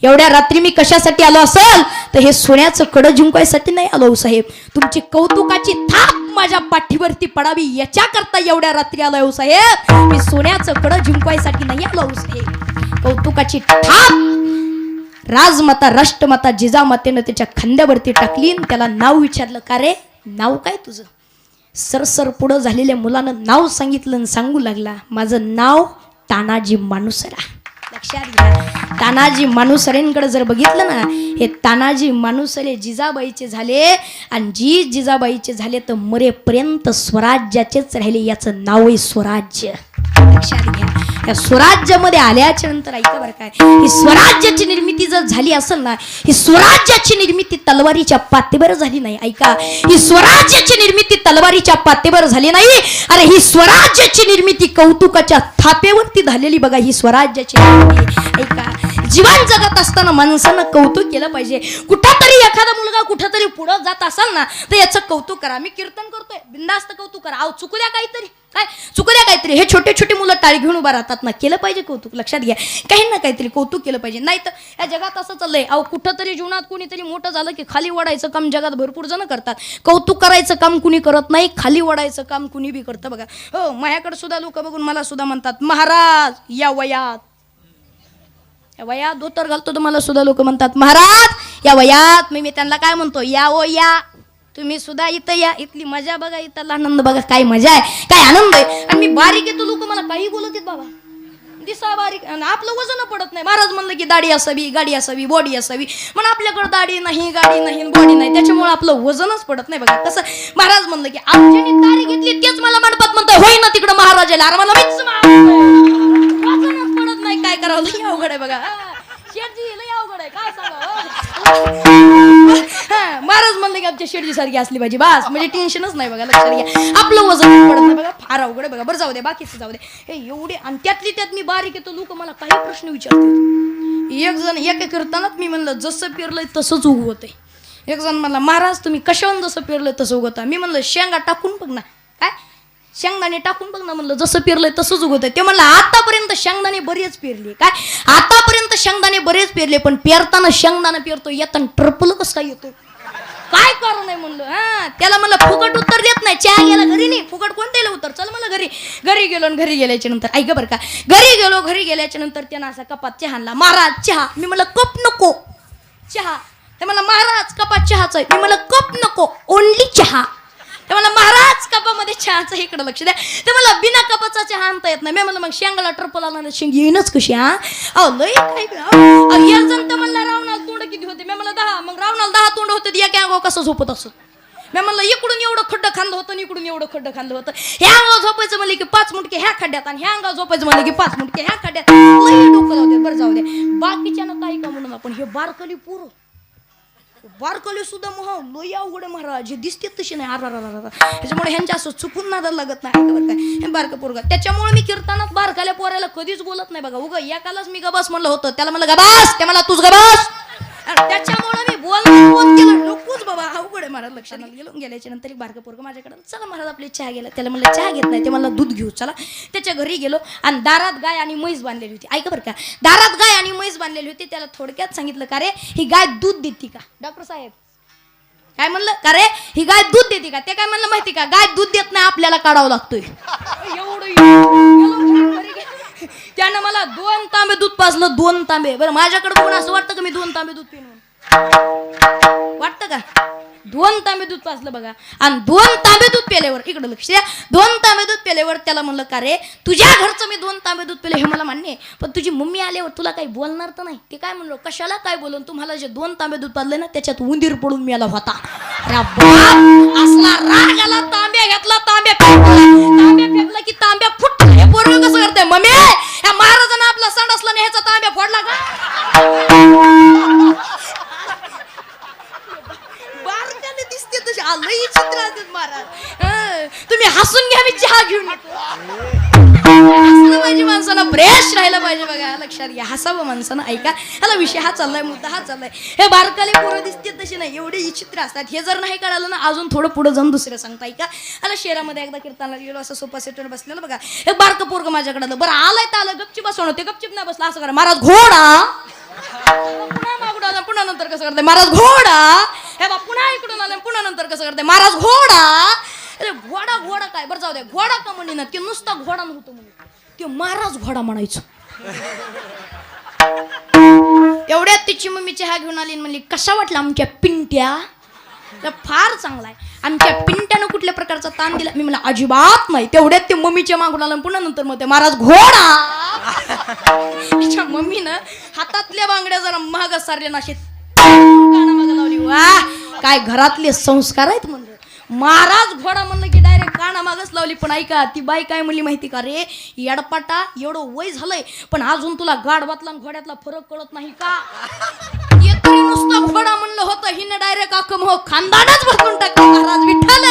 [SPEAKER 1] एवढ्या रात्री मी कशासाठी आलो असेल तर हे सोन्याचं कडं जिंकवायसाठी नाही आलो साहेब. तुमची कौतुकाची थाप माझ्या पाठीवरती पडावी याच्याकरता एवढ्या रात्री आलो साहेब. मी सोन्याचं कडं जिंकवायसाठी नाही आलो साहेब. कौतुकाची थाप राजमाता राष्ट्रमाता जिजामातेनं त्याच्या खांद्यावरती टाकली. त्याला नाव विचारलं, का रे नाव काय तुझं? सरसर पुढं झालेल्या मुलानं नाव सांगितलं आणि सांगू लागला, माझं नाव तानाजी मानुसरा. लक्षात घ्या, तानाजी मानुसरेंकडे जर बघितलं ना, हे तानाजी मानुसरे जिजाबाईचे झाले आणि जिजाबाईचे झाले तर मरेपर्यंत स्वराज्याचेच राहिले. याचं नाव आहे स्वराज्य. लक्षात घ्या, या स्वराज्यामध्ये आल्याच्या नंतर ऐका बरं काय, ही स्वराज्याची निर्मिती जर झाली असेल ना, ही स्वराज्याची निर्मिती तलवारीच्या पातेवर झाली नाही. ऐका, ही स्वराज्याची निर्मिती तलवारीच्या पातेवर झाली नाही. अरे ही स्वराज्याची निर्मिती कौतुकाच्या थापेवरती झालेली बघा ही स्वराज्याची निर्मिती. ऐका, जीवन जगत असताना माणसानं कौतुक केलं पाहिजे. कुठंतरी एखादा मुलगा कुठंतरी पुढं जात असाल ना तर याचं कौतुक करा. मी कीर्तन करतोय, बिंदास्त कौतुक करा. अहो चुकू द्या काहीतरी, काय चुकू द्या काहीतरी. हे छोटे छोटे मुलं टाळी घेऊन उभा राहतात ना, केलं पाहिजे कौतुक. लक्षात घ्या, काही ना काहीतरी कौतुक केलं पाहिजे. नाही तर या जगात असं चाललंय, अहो कुठंतरी जीवनात कोणीतरी मोठं झालं की खाली वडायचं काम जगात भरपूर जण करतात. कौतुक करायचं काम कुणी करत नाही, खाली वडायचं काम कुणी बी करतं बघा. हो, माझ्याकडे सुद्धा लोक बघून मला सुद्धा म्हणतात, महाराज या वयात धोतर घालतो तर मला सुद्धा लोक म्हणतात, महाराज या वयात. मी त्यांना काय म्हणतो, या ओ या, तुम्ही सुद्धा इथं या. इथली मजा बघा, इथला आनंद बघा, काय मजा आहे, काय आनंद आहे. आणि मी बारीक येतो, लोक मला काही बोलत आहेत बाबा, दिसा बारीक, आपलं वजन पडत नाही. महाराज म्हणलं की दाढी असावी, गाडी असावी, बॉडी असावी. म्हणून आपल्याकडे दाढी नाही, गाडी नाही, बॉडी नाही, त्याच्यामुळे आपलं वजनच पडत नाही बघा. कसं महाराज म्हणलं की आमच्यानी दाढी घेतली तेच मला मंडपात म्हणतोय, होई ना तिकडं महाराजाला. अरे मला वजनच पडत नाही, काय करावं, लई अवघड आहे बघा. शेठजी लई अवघड आहे, काय सांगावं. महाराज म्हणलं की आमच्या शेठजी सारखी असली पाहिजे बस, म्हणजे टेन्शनच नाही बघा. लक्षात घ्या, आपलं वजन पडत नाही बघा, फार अवघड आहे बघा. बरं जाऊ दे, बाकीचं जाऊ दे. हे एवढे, आणि त्यातली त्यात मी बारीक येतो, लोक मला काही प्रश्न विचारतात. एक जण एका कीर्तनात मी म्हणलं, जसं पेरलंय तसंच उगवतंय. एक जण म्हणला, महाराज तुम्ही कशावरून जसं पेरलंय तसं उगवता. मी म्हणलं, शेंगा टाकून बघ ना, काय शेंगदाणे टाकून बघ ना. म्हणलं जसं पेरलंय तसंच उगवत आहे. ते म्हणलं, आतापर्यंत शेंगदाणे बरेच पेरले, काय आतापर्यंत शेंगदाणे बरेच पेरले, पण पेरताना शेंगदाणा पेरतो, येताना ट्रपल कसं काय येतो, काय कारण आहे म्हणलं. त्याला मला फुकट उत्तर देत नाही. चहा गेला घरी नाही, फुकट कोण द्यायला उत्तर. चल मला घरी गेलो आणि घरी गेल्याच्या नंतर ऐका बरं का, घरी गेल्याच्या नंतर त्यानं असा कपात चहा आणला. महाराज चहा. मी म्हणलं कप नको, चहा. ते मला महाराज कपात चहाच आहे. मी म्हणलं कप नको, ओनली चहा. ते मला महाराज कपामध्ये चहाचं इकडं लक्ष द्या. ते मला बिना कपाचा चहा आणता येत नाही. मी म्हणलं मग शेंगाला ट्रपल आला, शेंग येईनच कशी. लय काय एक जण तर म्हणला रावणाला तोंड किती होते. मी म्हणलं 10. मग रावणाला 10 तोंड होते, या अंगावर कसं झोपत असत. मी म्हणलं इकडून एवढं खड्डं खाल्लं होतं आणि इकडून एवढं खड्डं खाल्लं होतं. ह्या अंगावर झोपायचं म्हणलं की 5 मुटके ह्या खड्ड्यात, आणि ह्या अंगावर झोपायचं म्हणलं की 5 मुटके ह्या खड्ड्यात. लय डोकं जाऊ दे, बरं जाऊ दे. बाकीच्यानं काही का म्हणून आपण हे बारकली पुरं बारकली सुद्धा लय अवघड आहे महाराज, हे दिसते तशी नाही. त्याच्यामुळे ह्यांच्या असं चुकून नादाला लागत नाही. बरं काय, हे बारकं पोरगा. त्याच्यामुळे मी कीर्तनात बारकाल्या पोरायला कधीच बोलत नाही बघा. उगा एकालाच मी गबास म्हणलं होतं, त्याला म्हणलं गबास, ते मला तूच गबास. त्याच्यामुळे मी बोलून केलं, नकोच बाबा, अवघड आहे महाराज. लक्षात गेल्याच्या नंतर एक बारकं पोरगं माझ्याकडे, चला महाराज आपले चहा गेला. त्याला म्हणलं चहा घेत नाही, ते मला दूध घेऊ चला. त्याच्या घरी गेलो आणि दारात गाय आणि म्हैस बांधलेली होती. ऐका बरं का, दारात गाय आणि म्हैस बांधलेली होती. त्याला थोडक्यात सांगितलं, का रे ही गाय दूध देते का डॉक्टर साहेब. काय म्हणलं, का रे ही गाय दूध देते का. ते काय म्हणलं माहिती का, गाय दूध देत नाही, आपल्याला काढावं लागतोय. त्यानं मला 2 तांबे दूध पाजलं, 2 तांबे. बरं माझ्याकडे बघून असं वाटतं का मी 2 तांबे दूध पिऊन वाटतं का. 2 तांबे दूध पाजलं बघा. आणि 2 तांबे दूध पेल्यावर इकडं लक्ष द्या, 2 तांबे दूध पेल्यावर त्याला म्हणलं, का रे तुझ्या घरचं मी 2 तांबे दूध पेले हे मला मान्य आहे, पण तुझी मम्मी आल्यावर तुला काही बोलणार तर नाही. ते काय म्हणलो, कशाला काय बोलून, तुम्हाला जे 2 तांबे दूध पाजले ना त्याच्यात उंदीर पडून मेला होता. असला राग आला, तांब्या घेतला, तांब्या फेकला की तांब्या फुटला. हे पोरगं कसं करतंय, मम्मी या महाराजांना आपला सांड असला नाही, ह्याचा तांब्या फोडला का. दिसते तशी आलंही चित्र महाराज. तुम्ही हसून घ्या, मी चहा घेऊन येतो. हसलं पाहिजे माणसानं, फ्रेश राहिलं पाहिजे बघा, लक्षात घ्या. हसावं माणसानं, ऐका. ह्याला विषय हा चाललाय, मुद्दा हा चाललाय. हे बारकाले पोरं दिसते तशी नाही, एवढे विचित्र असतात. हे जर नाही कळालं ना अजून थोडं पुढे जाऊन दुसरं सांगता, ऐका. आला शहरामध्ये एकदा कीर्तनाला गेलो, असं सोफा सेटवर बसलेलं बघा. एक बारकं पोरगं माझ्याकडे आलं. बरं आलंय तर आलं, गपची बसवणं, ते गपचिप नाही बसला, असं करा महाराज घोडा. पुन्हा मागून आला, पुन्हा नंतर कसं करते महाराज घोडा. हे बा पुन्हा इकडून आलं, पुन्हा नंतर कसं करते महाराज घोडा. अरे घोडा घोडा काय, बरं जाऊ द्या, घोडा का म्हणे ना, ते नुसता घोडा नव्हतं म्हणे, ते महाराज घोडा म्हणायचं. एवढ्यात तिची मम्मी चहा घेऊन आली आणि म्हणली, कशा वाटला आमच्या पिंट्या? फार चांगला आहे. आमच्या पिंट्यानं कुठल्या प्रकारचा ताण दिला? मी म्हणलं अजिबात नाही. तेवढ्यात ते मम्मीच्या मागून आला, पुन्हा नंतर मग ते महाराज घोडा. तिच्या मम्मीनं हातातल्या बांगड्या जरा महाग सारल्या नाशे कानामागं लावली. वा काय घरातले संस्कार आहेत म्हणलं. महाराज घोडा म्हणलं की डायरेक्ट काना मागच लावली. पण ऐका, ती बाई काय म्हणली माहिती का, रे येडपाटा एवढं वय झालंय पण अजून तुला गाढवातला आणि घोड्यातला फरक कळत नाही का? एकरी नुसतं घोडा म्हणलं होतं, हिने डायरेक्ट अख्खं मग खानदानच बदलून टाकलं. महाराज विठ्ठल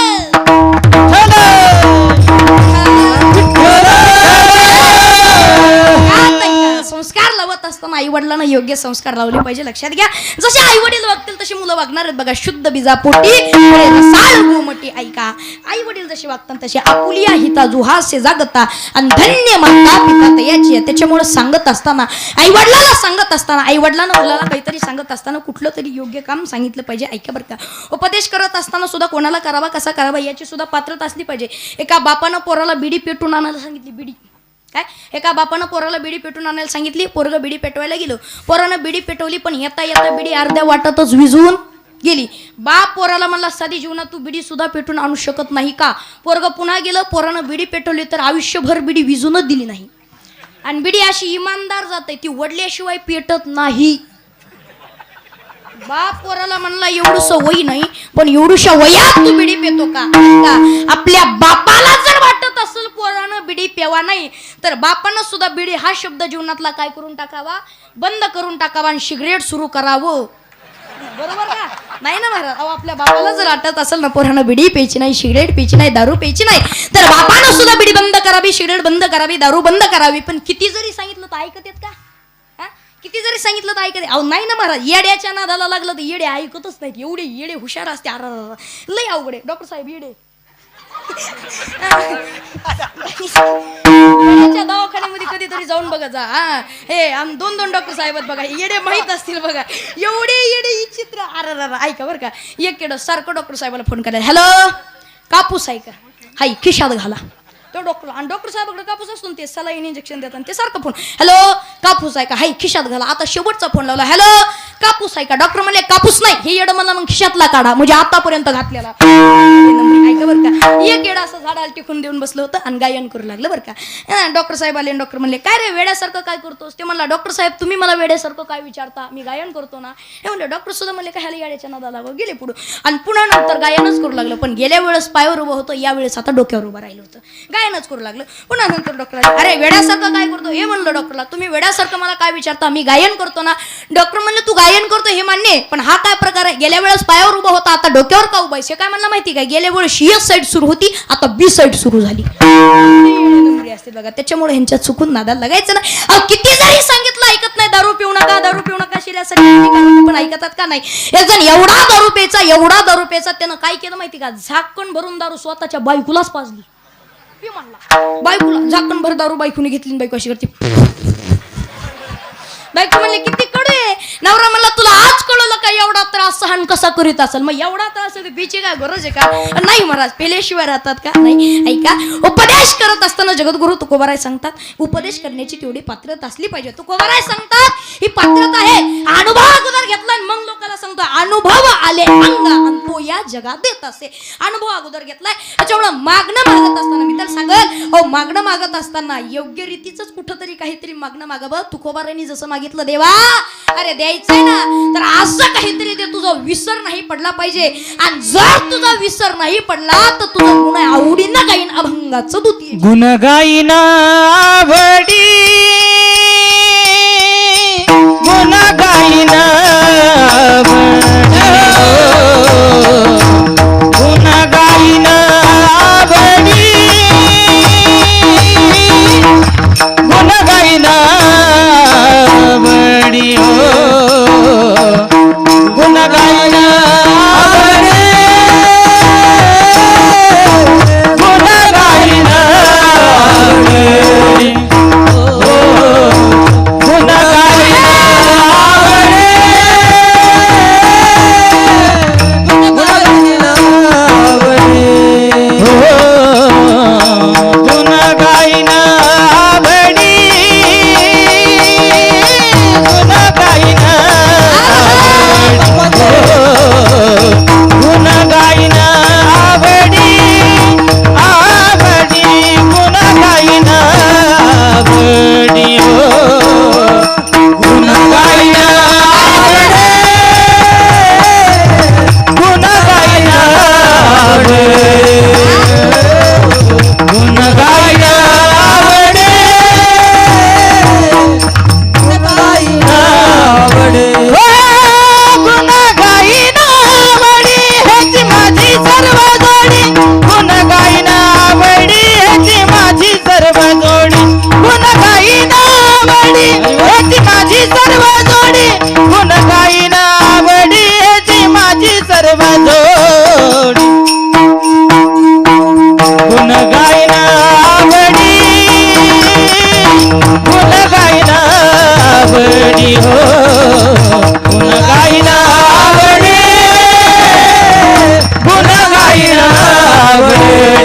[SPEAKER 1] संस्कार लावत असताना आई वडिलांना योग्य संस्कार लावले पाहिजे, लक्षात घ्या. जसे आई वडील वागतील तसे मुलं वागणार आहेत बघा. शुद्ध बीजापोटी रसाळ गोमटी, ऐका. आई वडील जसे वागतात तसे आपुलिया हिता जुहास्य जागता आणि धन्य माता पिता तयाची. त्याच्यामुळे सांगत असताना, आई वडिलांना सांगत असताना, आई वडिलांना मुलाला काहीतरी सांगत असताना कुठलं तरी योग्य काम सांगितलं पाहिजे, ऐका बरं का. उपदेश करत असताना सुद्धा कोणाला करावा, कसा करावा याची सुद्धा पात्रता असली पाहिजे. एका बापानं पोराला बिडी पेटून आणायला सांगितली. बिडी काय, एका बापानं पोराला बिडी पेटून आणायला सांगितली. पोरगं बिडी पेटवायला गेलो. पोरानं बिडी पेटवली पण येता येता बिडी अर्ध्या वाटातच विझून गेली. बाप पोराला म्हणला, साधी जीवनात तू बिडी सुद्धा पेटून आणू शकत नाही का? पोरगं पुन्हा गेलं. पोरानं बिडी पेटवली तर आयुष्यभर बिडी विझूनच दिली नाही. आणि बिडी अशी इमानदार जाते, ती वडल्याशिवाय पेटत नाही. बाप पोराला म्हणला, एवढूस वय नाही पण एवढूशा वयात तू बिडी पेतो का? आपल्या बापाला जर वाटत असेल पोरानं बिडी पेवा नाही, तर बापानं सुद्धा बिडी हा शब्द जीवनातला काय करून टाकावा, बंद करून टाकावा आणि सिगरेट सुरू करावं. बरोबर का नाही ना महाराज? अहो आपल्या बापाला जर वाटत असेल ना पोरानं बिडी प्यायची नाही, सिगरेट प्यायची नाही, दारू प्यायची नाही, तर बापानं सुद्धा बिडी बंद करावी, सिगरेट बंद करावी, दारू बंद करावी. पण किती जरी सांगितलं तर ऐकत येत का? किती जरी सांगितलं तर ऐकत? अहो नाही ना महाराज, येड्याच्या नादाला लागलं तर येडे ऐकतच नाहीत. एवढे येडे हुशार असते, लय अवघड आहे. डॉक्टर साहेब येडे दवाखान्यामध्ये कधीतरी जाऊन बघा जा. हे दोन डॉक्टर साहेब आहेत बघा, येडे माहित असतील बघा, एवढे येडे चित्र. ऐका बरं का, एक येडं सारखं डॉक्टर साहेबाला फोन करायला, हॅलो कापूस आहे का? हाय खिशात घाला. तो डॉक्टर, आणि डॉक्टर साहेबाकडे कापूस असतो, ते सलाईन इंजेक्शन देतात, ते सारखं फोन, हॅलो कापूस आहे का? हाय खिशात घाला. आता शेवटचा फोन लावला, हॅलो कापूस आहे का? डॉक्टर म्हणले कापूस नाही, हे येडं मला मग खिशातला काढा, म्हणजे आतापर्यंत घातलेला. ऐका बरं का, एक येडं असं झाडाला टिकून देऊन बसलं होतं आणि गायन करू लागलं बरं का. डॉक्टर साहेब आले, डॉक्टर म्हणले काय रे वेड्यासारखं काय करतोस? ते म्हणला, डॉक्टर साहेब तुम्ही मला वेड्यासारखं काय विचारता, मी गायन करतो ना. हे म्हणले. डॉक्टर सुद्धा म्हणले काय ह्याला येड्याच्या नादाला लागलं, गेले पुढं आणि पुन्हा नंतर गायनच करू लागलं. पण गेल्या वेळेस पायावर उभं होतं, यावेळेस आता डोक्यावर उभं राहिलं होतं, गायनच करू लागलं. पुन्हा नंतर डॉक्टर, अरे वेड्यासारखं काय करतो? हे म्हणलं डॉक्टरला, तुम्ही वेड्यासारखं मला काय विचारता, मी गायन करतो ना. डॉक्टर म्हणले तू गायन करतो हे मान्य, पण हा काय प्रकार आहे? गेल्या वेळेस पायावर उभा होता, आता डोक्यावर का उभा आहे? काय म्हणला माहिती काय? गेल्या वेळेस एक साईड सुरू होती, आता बी साईड सुरू झाली. असते बघा, त्याच्यामुळे ह्यांच्या चुकून नादाला लागायचं ना. किती जरी सांगितलं ऐकत नाही. दारू पिऊ नका, दारू पिऊ नका, शिल्यासाठी पण ऐकतात का नाही? एक जण एवढा दारू प्यायचा त्यानं काय केलं माहिती का? झाकण भरून दारू स्वतःच्या बायकोलाच पाजली. बायकोला झाकण भर दारू बायकोने घेतली, बायको अशी करते. बायको म्हणले किती कडू आहे. नवरा म्हणला तुला आज कळलं का एवढा त्रास सहन कसा करीत असेल? मग एवढा त्रास बीची काय गरज आहे का? नाही महाराज, पेल्याशिवाय राहतात का? नाही. ऐका, उपदेश करत असताना जगद्गुरु तुकोबाराय सांगतात, उपदेश करण्याची तेवढी पात्रता असली पाहिजे. तुकोबाराय सांगतात ही पात्रता आहे. अनुभव अगोदर घेतला आणि मग लोकांना सांगतो अनुभव आले अंगा आणि तो या जगात देत असे. अनुभव अगोदर घेतलाय, त्याच्यामुळे मागणं मागत असताना मी तर सांगेल, हो मागणं मागत असताना योग्य रीतीच कुठंतरी काहीतरी मागणं मागावं. तुकोबारायांनी जसं मागितलं, देवा अरे द्यायचंय ना तर असं काहीतरी ते तुझा विसर नाही पडला पाहिजे. आणि जर तुझा विसर नाही पडला तर तुझं गुण आवडीनं गाईन अभंगाचं दुती
[SPEAKER 2] गुण गाईन आवडी, गुण गाईन गुण गाईन आवडी,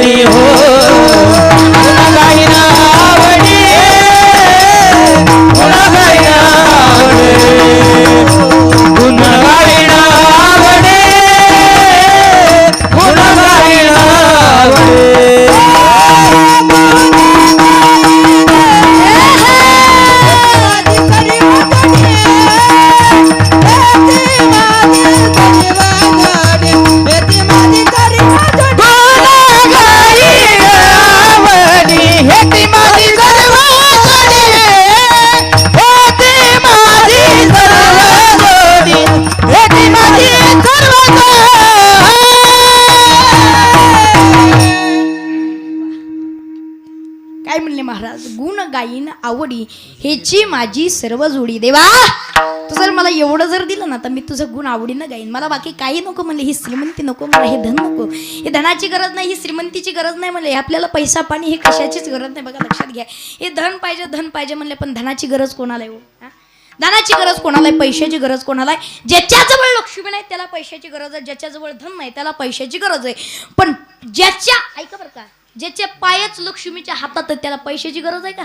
[SPEAKER 2] आवडी हो गुण गाईन आवडी गुण गाईन आवडी गुण गाईन आवडी गुण गाईन आवडी
[SPEAKER 1] काय म्हणले महाराज, गुण गाईन आवडी हेची माझी सर्व जोडी. देवा तू जर मला एवढं जर दिलं ना तर मी तुझं गुण आवडीनं गाईन. मला बाकी काही नको म्हणले, ही श्रीमंती नको मला, हे धन नको, हे धनाची गरज नाही, ही श्रीमंतीची गरज नाही म्हणले, आपल्याला पैसा पाणी हे कशाचीच गरज नाही. बघा लक्षात घ्या, हे धन पाहिजे म्हणले, पण धनाची गरज कोणाला आहे? धनाची गरज कोणाला आहे? पैशाची गरज कोणाला आहे? ज्याच्याजवळ लक्ष्मी नाही त्याला पैशाची गरज आहे, ज्याच्याजवळ धन नाही त्याला पैशाची गरज आहे. पण ज्याच्या ऐका बरं का, ज्याचे पायच लक्ष्मीच्या हातात आहेत त्याला पैशाची गरज आहे का?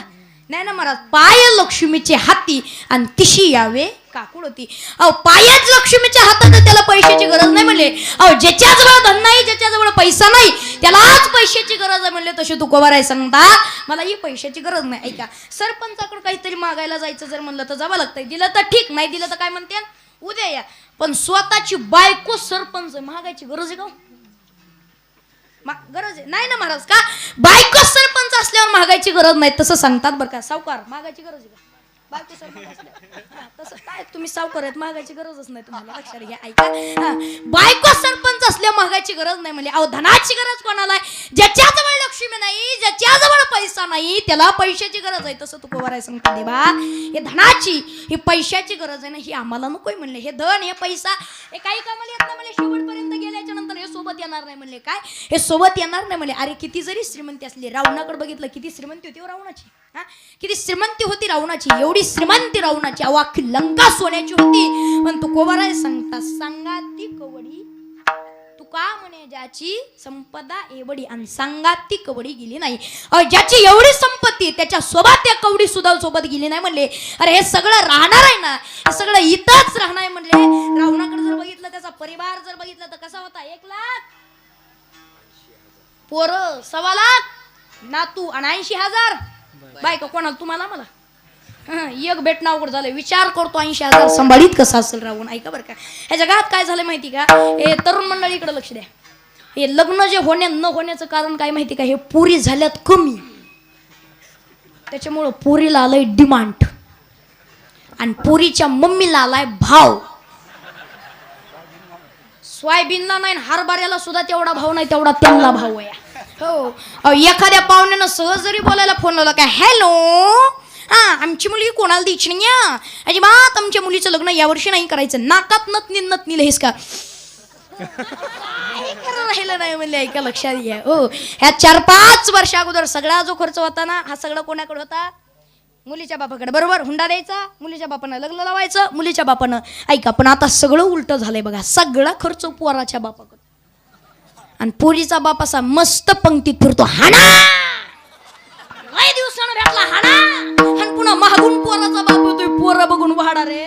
[SPEAKER 1] नाही ना महाराज. पाय लक्ष्मीचे हाती आणि तिशी यावे काकुड होती. अहो पायच लक्ष्मीच्या हातात आहेत त्याला पैशाची गरज नाही म्हणले. अहो ज्याच्याजवळ धन नाही, ज्याच्याजवळ पैसा नाही त्यालाच पैशाची गरज आहे म्हणले. तसे तुकोबाराय सांगता मला ही पैशाची गरज नाही. ऐका, सरपंचाकडे काहीतरी मागायला जायचं जर म्हणलं तर जावं लागतंय. दिलं तर ठीक, नाही दिलं तर काय म्हणते उद्या या. पण स्वतःची बायको सरपंच मागायची गरज आहे का? गरज आहे नाही ना महाराज. का बायको सरपंच असल्यावर मागायची गरज नाही तसं सांगतात बरं का. सावकार मागायची गरज आहे का? बायको सरपंच असल्यावर तसं काय तुम्ही सावकार आहेत, मागायची गरजच नाही तुम्हाला. लक्षात घ्या. ऐका, बायको सरपंच असल्यावर मागायची गरज नाही म्हणजे. अहो धनाची गरज कोणाला आहे? ज्याच्याजवळ लक्ष्मी नाही, ज्याच्याजवळ पैसा नाही त्याला पैशाची गरज आहे. तसं तू कोवाराय सांगता देवा, हे धनाची ही पैशाची गरज आहे ना, ही आम्हाला नकोय म्हणले. हे धन हे पैसा हे काही कामाला येत नाही म्हणले. शेवटपर्यंत गेल्याच्या नंतर हे सोबत येणार नाही म्हणले. काय हे सोबत येणार नाही म्हणले. अरे किती जरी श्रीमंती असली, रावणाकडे बघितलं किती श्रीमंती होती रावणाची. हा किती श्रीमंती होती रावणाची, एवढी श्रीमंती रावणाची. अहो अख्खी लंका सोन्याची होती. पण तू कोवाराय सांगता सांगाती कवडी तुका म्हणे ज्याची संपदा एवढी आणि सांगाती कवडी गेली नाही. ज्याची एवढी संपत्ती त्याच्या सोबत त्या कवडी सुद्धा सोबत गेली नाही म्हणले. अरे हे सगळं राहणार आहे ना, हे सगळं इथंच राहणार आहे म्हणले. रावणाकडे जर बघितलं त्याचा परिवार जर बघितला तर कसा होता? 1 लाख पोरं, 1.25 लाख नातू आणि 80,000 बायका. कोणाला? तुम्हाला मला एक भेटणं अवघड झालं. विचार करतो 80,000 सांभाळीत कसं असेल रावण. ऐका बरं का, ह्या जगात काय झालं माहिती का? हे तरुण मंडळी इकडे लक्ष द्या. हे लग्न जे न होण्याचं कारण काय माहिती का? हे पोरी झाल्यात कमी, त्याच्यामुळं पोरीला आलंय डिमांड आणि पोरीच्या मम्मीला आलाय भाव. सोयाबीनला नाही, हरभऱ्याला सुद्धा तेवढा भाव नाही तेवढा त्यांना भाव आहे. हो, एखाद्या पाहुण्यानं सहज जरी बोलायला फोन लावला काय, हॅलो हा आमची मुलगी कोणाला द्यायची नाही, अजिबात आमच्या मुलीचं लग्न यावर्षी नाही करायचं, नाकात नत निल हेस का राहिलं नाही म्हणले. ऐका लक्षात घ्या. हो, ह्या 4-5 वर्ष अगोदर सगळा जो खर्च होता ना, हा सगळा कोणाकडे होता? मुलीच्या बापाकडे. बरोबर, हुंडा द्यायचा, मुलीच्या बापानं लग्न लावायचं, मुलीच्या बापानं. ऐका, पण आता सगळं उलट झालंय बघा. सगळा खर्च पोराच्या बापाकडे आणि पोरीचा बाप असा मस्त पंक्तीत फिरतो, हाना लय दिवसानं भेटला हाना, आणि पुन्हा महागून पोराचा बाप होतोय, पोरा बघून वाढा रे.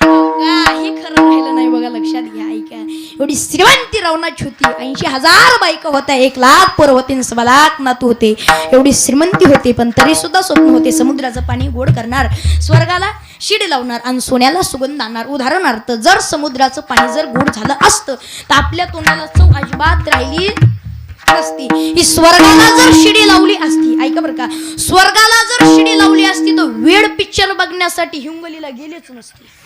[SPEAKER 1] काही खरं राहिलं नाही बघा. लक्षात घ्या. ऐका, एवढी श्रीमंती रावणाची होती. 80,000 बायका होत्या, 1 लाख पोरं होते, 1.25 लाख नातू होते. एवढी श्रीमंती होती, पण तरी सुद्धा स्वप्न होते समुद्राचं पाणी गोड करणार, स्वर्गाला शिडी लावणार आणि सोन्याला सुगंध आणणार. उदाहरणार्थ, जर समुद्राचं पाणी जर गोड झालं असतं तर आपल्या तोंडाला चव अजिबात राहिली नसती. ही स्वर्गाला जर शिडी लावली असती, ऐका बरं का, स्वर्गाला जर शिडी लावली असती तर वेळ पिक्चर बघण्यासाठी हिंगोलीला गेलेच नसते,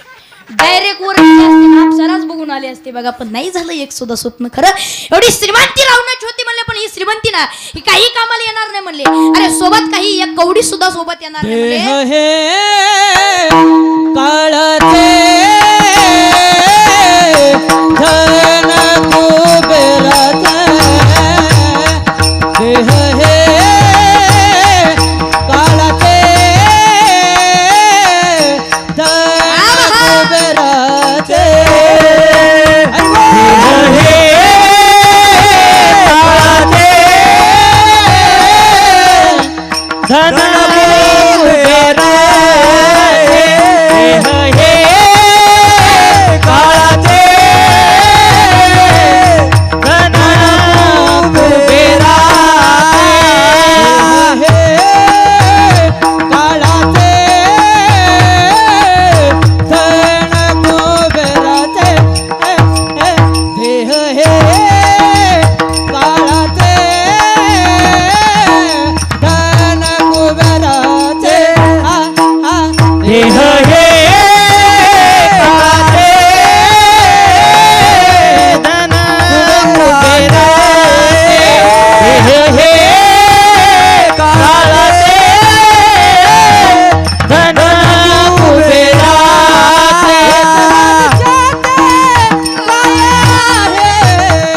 [SPEAKER 1] डायरेक्ट वर अप्सराच बघून आले असते बघा. पण नाही झालं एक सुद्धा स्वप्न खरं. एवढी श्रीमंती रावणाची होती म्हणले, पण ही श्रीमंती ना ही काही कामाला येणार नाही म्हणले. अरे सोबत काही एक कवडी सुद्धा सोबत येणार नाही म्हणले.
[SPEAKER 2] काळाचे धन कुबेराचे देह हे काळाचे धन कुबेराचे देह हे काळाचे
[SPEAKER 3] धन कुबेर हे काळाचे धन कुबेरा हे काळाचे धन कुबेराचे देह हे काळाचे धन कुबेराचे देह हे काळाचे धन कुबेराचे देह हे काळाचे धन कुबेराचे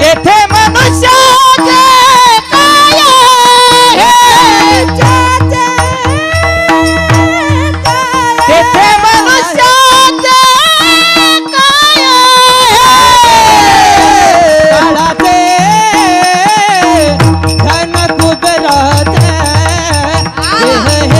[SPEAKER 3] येथे मनुष्याचे काय आहे येथे मनुष्याचे काय आहे धन कुबेराचे देह हे काळाचे धन कुबेराचे देह हे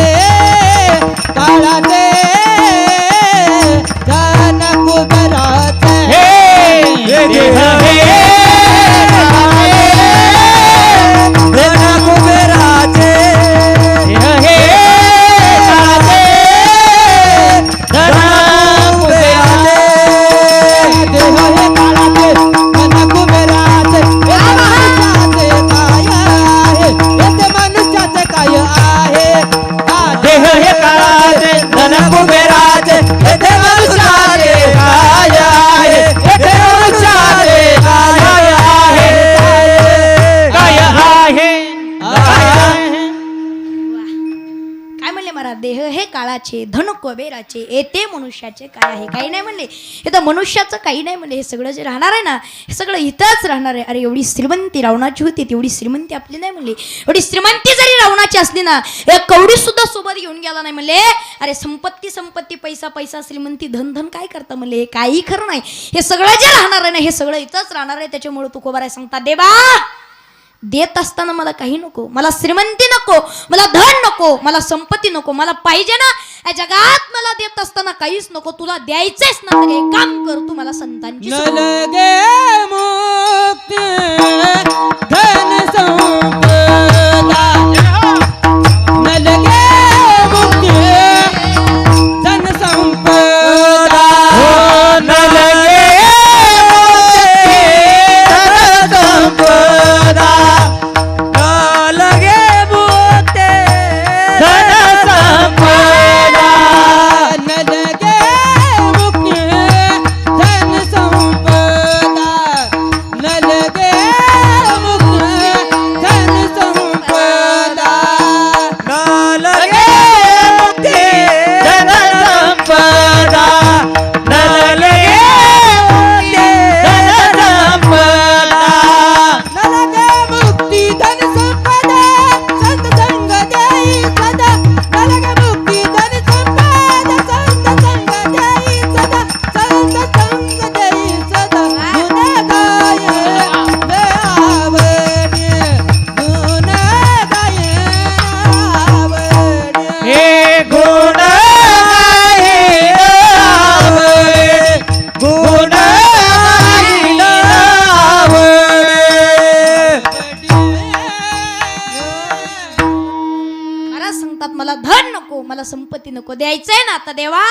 [SPEAKER 3] धन कुबेराचे देह हे काळाचे धन कुबेराचे देह हे काळाचे धन कुबेराचे येथे मनुष्याचे काय आहे देह हे काळाचे धन कुबेराचे येथे मनुष्याचे काय आहे येथे मनुष्याचे काय आहे काय आहे
[SPEAKER 1] काय म्हणले महाराज देह हे काळाचे धन कुबेराचे येते मनुष्याचे काय आहे काही नाही म्हणले हे तर मनुष्याचं काही नाही म्हणले हे सगळं जे राहणार आहे ना हे सगळं इथंच राहणार आहे अरे एवढी श्रीमंती रावणाची होती तेवढी श्रीमंती आपली नाही म्हणले एवढी श्रीमंती जरी रावणाची असली ना एक कवडी सुद्धा सोबत घेऊन गेला नाही म्हणले अरे संपत्ती संपत्ती पैसा पैसा श्रीमंती धन धन काय करता म्हणले हे काही खरं नाही हे सगळं जे राहणार आहे ना हे सगळं इथंच राहणार आहे त्याच्यामुळे तू कोबाराय सांगता देवा देत असताना मला काही नको मला श्रीमंती नको मला धन नको मला संपत्ती नको मला पाहिजे ना या जगात मला देत असताना काहीच नको तुला द्यायचंच ना तर एक काम कर तू मला संतांची
[SPEAKER 3] न लगे मुक्ती धन संपदा न लगे मुक्ती धन संपदा न लगे धन संपदा न लगे मुक्ती धन संपदा न लगे मुक्ती धन संपदा न लगे मुक्ती धन संपदा न लगे मुक्ती धन संपदा न लगे मुक्ती धन संपदा संत संग देई सदा न लगे मुक्ती धन संपदा संत संग देई सदा संत संग देई सदा गुण गाये दे आवडे गुण गाये आवडे हे गुण गाये आवडे गुण गाये
[SPEAKER 1] महाराज सांगतात मला धन नको मला संपत्ती नको द्यायचंय ना आता देवा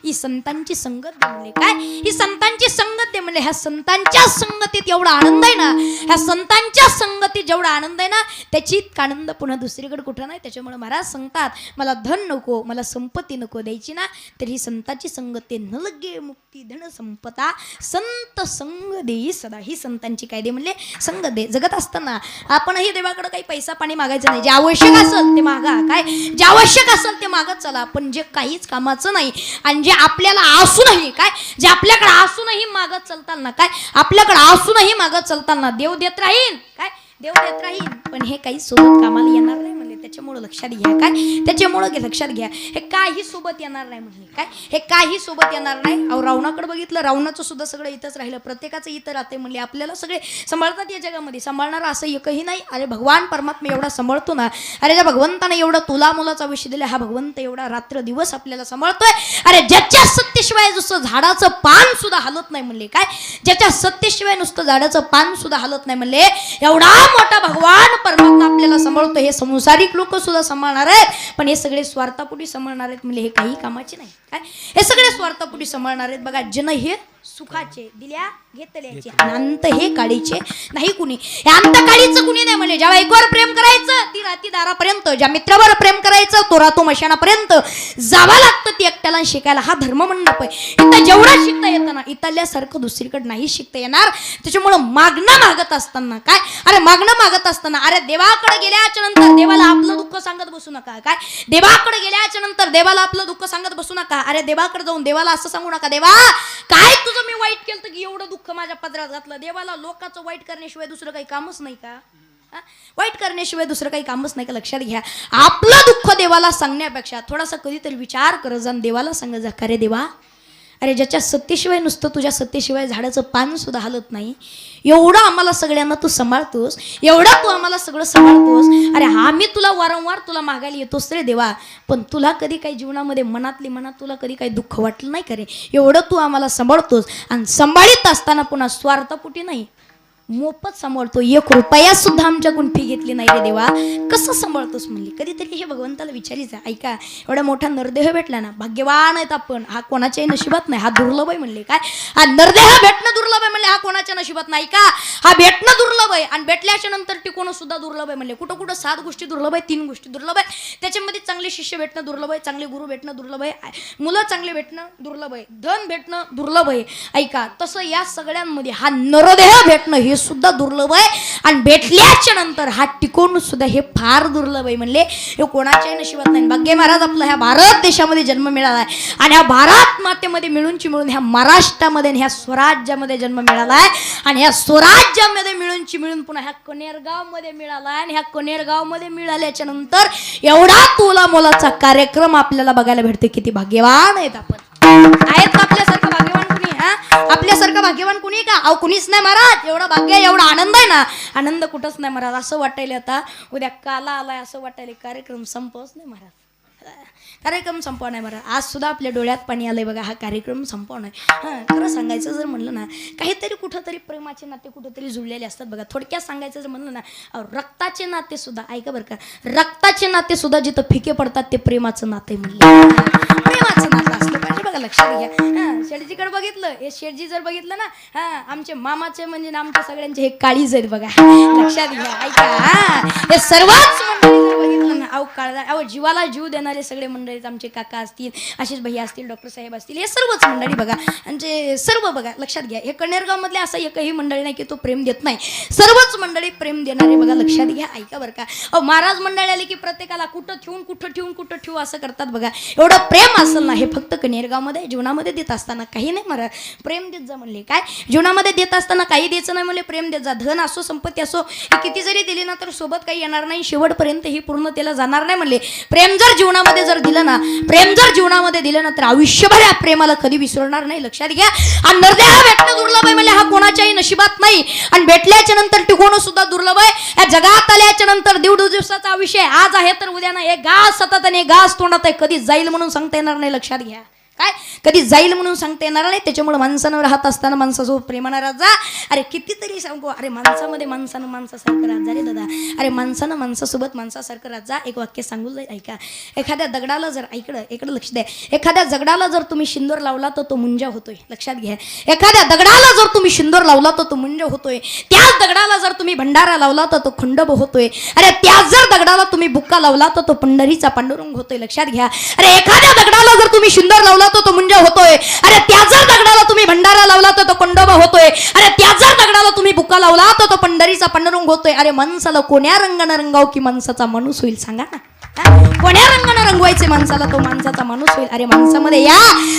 [SPEAKER 1] ही संतांची संगत दे म्हणले काय ही संतांची संगत दे म्हणले ह्या संतांच्या संगतीत एवढा आनंद आहे ना ह्या संतांच्या संगतीत जेवढा आनंद आहे ना त्याची इतका आनंद पुन्हा दुसरीकडे कुठं नाही त्याच्यामुळे महाराज सांगतात मला धन नको मला संपत्ती नको द्यायची ना तर ही संतांची संगत ते न लगे मुक्ती धन संपदा संत संग देई सदा ही संतांची काय दे म्हणले संग दे जगत असताना आपणही देवाकडे काही पैसा पाणी मागायचं नाही जे आवश्यक असेल ते मागा काय जे आवश्यक असेल ते मागत चला पण जे काहीच कामाचं नाही आणि जे आपल्याला असूनही काय जे आपल्याकडे असूनही मागत चालताना काय आपल्याकडे असूनही मागत चालताना देव देत राहील काय देव देत राहील पण हे काही सोबत कामाला येणार नाही म्हणले त्याच्यामुळं लक्षात घ्या काय, त्याच्यामुळं लक्षात घ्या हे काही सोबत येणार नाही म्हणले काय, हे काही सोबत येणार नाही. अहो रावणाकडे बघितलं, रावणाचं सुद्धा सगळं इथंच राहिलं, प्रत्येकाचं इथं राहते म्हणले. आपल्याला सगळे सांभाळतात या जगामध्ये, सांभाळणार असं एकही नाही. अरे भगवान परमात्मा एवढा सांभाळतो ना, अरे ज्या भगवंताने एवढा तुला मुलाचा विषय दिला, हा भगवंत एवढा रात्र दिवस आपल्याला सांभाळतोय. अरे ज्याच्या सत्तेशिवाय जसं झाडाचं पान सुद्धा हलत नाही म्हणले काय, ज्याच्या सत्तेशिवाय नुसतं झाडाचं पान सुद्धा हलत नाही म्हणले, एवढा मोठा भगवान परमात्मा आपल्याला सांभाळतो. हे संसारिक लोक सुद्धा सांभाळणार आहेत, पण हे सगळे स्वार्थापोटी सांभाळणार आहेत म्हणले, हे काही कामाचे नाही काय, हे सगळे स्वार्थापोटी सांभाळणार आहेत. बघा जन हे सुखाचे दिल्या घेतल्याचे, अंत हे काळीचे नाही कुणी, हे अंत काळीचं कुणी नाही म्हणले. ज्या बाईकवर प्रेम करायचं ती राती दारापर्यंत, ज्या मित्रावर प्रेम करायचं तो रातो मशानापर्यंत जावं लागतं ती एकट्याला शिकायला. हा धर्ममंडप आहे, इथं जेवढं शिकता येतं ना इथल्यासारखं दुसरीकडे नाही शिकता येणार. त्याच्यामुळं मागणं मागत असताना काय, अरे मागणं मागत असताना अरे देवाकडे गेल्याच्या नंतर देवाला आपलं दुःख सांगत बसू नका काय, देवाकडे गेल्याच्या नंतर देवाला आपलं दुःख सांगत बसू नका. अरे देवाकडे जाऊन देवाला असं सांगू नका, देवा काय तुझं मी वाईट केलं की एवढं दुःख माझ्या पदरात घातलं. देवाला लोकांचं वाईट करण्याशिवाय दुसरं काही कामच नाही का, वाईट करण्याशिवाय दुसरं काही कामच नाही का. लक्षात घ्या, आपलं दुःख देवाला सांगण्यापेक्षा थोडासा कधीतरी विचार करत जा, देवाला सांगत जा, का रे देवा, अरे ज्याच्या सत्तेशिवाय नुसतं तुझ्या सत्तेशिवाय झाडाचं पान सुद्धा हलत नाही, एवढं आम्हाला सगळ्यांना तू सांभाळतोस, एवढं तू आम्हाला सगळं सांभाळतोस. अरे हा मी तुला वारंवार तुला मागायला येतोस रे देवा, पण तुला कधी काही जीवनामध्ये मनातली मनात तुला कधी काही दुःख वाटलं नाही का रे, एवढं तू आम्हाला सांभाळतोस. आणि सांभाळीत असताना पुन्हा स्वार्थापोटी नाही, मोफत सांभाळतो, 1 रुपया सुद्धा आमच्याकडून फी घेतली नाही रे देवा, कसं सांभाळतोस म्हणली. कधीतरी हे भगवंताला विचारायचं. ऐका, एवढा मोठा नरदेह भेटला ना, भाग्यवान आहेत आपण, हा कोणाच्याही नशिबात नाही, हा दुर्लभ आहे म्हणले काय, हा नरदेह भेटणं दुर्लभ आहे म्हणले, हा कोणाच्या नशिबात नाही का, हा भेटणं दुर्लभ आहे. आणि भेटल्याच्या नंतर टिकवणं सुद्धा दुर्लभ आहे म्हणले. कुठं कुठं 7 गोष्टी दुर्लभ आहे, 3 गोष्टी दुर्लभ आहे. त्याच्यामध्ये चांगले शिष्य भेटणं दुर्लभ आहे, चांगले गुरु भेटणं दुर्लभ आहे, मुलं चांगले भेटणं दुर्लभ आहे, धन भेटणं दुर्लभ आहे. ऐका, तसं या सगळ्यांमध्ये हा नरदेह भेटणं हे सुद्धा दुर्लभ आहे, आणि भेटल्याच्या नंतर हा टिकवणं सुद्धा हे फार दुर्लभ आहे म्हणले. हे कोणाच्याही नशिबात नाही. भाग्य महाराज आपला ह्या भारत देशामध्ये जन्म मिळाला आहे, आणि ह्या भारत मातेमध्ये मिळूनची मिळून ह्या महाराष्ट्रामध्ये ह्या स्वराज्यामध्ये जन्म मिळाला आहे, आणि ह्या स्वराज्यामध्ये मिळूनची मिळून पुन्हा ह्या कनेरगाव मध्ये मिळाला आहे. आणि ह्या कनेरगाव मध्ये मिळाल्याच्या नंतर एवढा तुला मोलाचा कार्यक्रम आपल्याला बघायला भेटते. किती भाग्यवान आहेत आपण. आहेत का आपल्यासारखं भाग्यवान कुणी? आपल्यासारखं भाग्यवान कुणी का? अहो कुणीच नाही महाराज. एवढा भाग्य, एवढा आनंद आहे ना, आनंद कुठंच नाही महाराज. असं वाटायला आता उद्या काला आलाय असं वाटायला, कार्यक्रम संपवच नाही महाराज, कार्यक्रम संपवा नाही महाराज. आज सुद्धा आपल्या डोळ्यात पाणी आलंय बघा, हा कार्यक्रम संपवा नाही. खरं सांगायचं जर म्हणलं ना, काहीतरी कुठंतरी प्रेमाचे नाते कुठंतरी जुळलेले असतात बघा. थोडक्यात सांगायचं जर म्हणलं ना, रक्ताचे नाते सुद्धा, ऐका बरं का, रक्ताचे नाते सुद्धा जिथं फिके पडतात ते प्रेमाचं नाते म्हणलं, प्रेमाचं नातं असलं पाहिजे बघा. लक्षात घ्या. शेठजीकडे बघितलं, हे शेठजी जर बघितलं ना, आमचे मामाचे म्हणजे आमच्या सगळ्यांचे हे काळीज आहेत बघा. लक्षात घ्या. ऐका, हे सर्वच मंडळी जर बघितलं ना, अहो काळजा, अहो जीवाला जीव देणारे सगळे मंडळी, आमचे काका असतील, आशिष भैया असतील, डॉक्टर साहेब असतील, हे सर्वच मंडळी बघा, आमचे सर्व बघा. लक्षात घ्या, हे कनेरगाव मधले असं एकही मंडळी नाही की तो प्रेम देत नाही. सर्वच मंडळी प्रेम देणारे बघा. लक्षात घ्या. ऐका बरं का, अहो महाराज मंडळी आले की प्रत्येकाला कुठं ठेवून असं करतात बघा. एवढं प्रेम असेल ना, हे फक्त कनेरगाव मध्ये जीवनामध्ये देत असताना काही नाही महाराज, प्रेम देत जा म्हणले काय. जीवनामध्ये देत असताना काही द्यायचं नाही म्हणले, प्रेम देत जा. धन असो, संपत्ती असो, किती जरी दिली ना तर सोबत काही येणार नाही, शेवटपर्यंत ही पूर्णतेला जाणार नाही म्हणले. प्रेम जर जीवनामध्ये जर दिलं ना, प्रेम जर जीवनामध्ये दिलं ना तर आयुष्यभर या प्रेमाला कधी विसरणार नाही. लक्षात घ्या. आणि नरदेह भेटणं दुर्लभ आहे म्हणजे हा कोणाच्याही नशिबात नाही, आणि भेटल्याच्या नंतर टिकवणं सुद्धा दुर्लभ आहे. या जगात आल्याच्या नंतर 1.5 दिवसाचा विषय, आज आहे तर उद्या नाही. एक घास सतत आणि एक घास तोंडात आहे, कधी जाईल म्हणून सांगता येणार नाही. लक्षात घ्या. काय, कधी जाईल म्हणून सांगता येणार नाही. त्याच्यामुळे माणसानं राहत असताना माणसासोबत प्रेमानं राहत जा. अरे कितीतरी सांगू, अरे माणसामध्ये माणसानं माणसासारखं राहत जा रे दादा. अरे माणसानं माणसासोबत माणसासारखं राहत जा. एक वाक्य सांगू जाईल. ऐका, एखाद्या दगडाला जर, इकडं लक्ष द्या, एखाद्या दगडाला जर तुम्ही शिंदोर लावला तर तो मुंजा होतोय. लक्षात घ्या. एखाद्या दगडाला जर तुम्ही शिंदोर लावला तर तो मुंज होतोय. त्याच दगडाला जर तुम्ही भंडारा लावला तर तो खंडोबा होतोय. अरे त्याच जर दगडाला तुम्ही बुक्का लावला तर तो पंढरीचा पांडुरंग होतोय. लक्षात घ्या. अरे एखाद्या दगडाला जर तुम्ही शिंदोर लावला तो मुंज होतोय. अरे त्या जर दगडाला तुम्ही भंडारा लावला तर तो खंडोबा होतोय. अरे त्या जर दगडाला तुम्ही बुक्का लावला तर तो पंढरीचा पांडुरंग होतोय. अरे माणसाला कोण्या रंगानं रंगाव की माणसाचा माणूस होईल सांगा ना. कोण्या रंगाने रंगवायचे माणसाला, तो माणसाचा माणूस होईल. अरे माणसामध्ये या,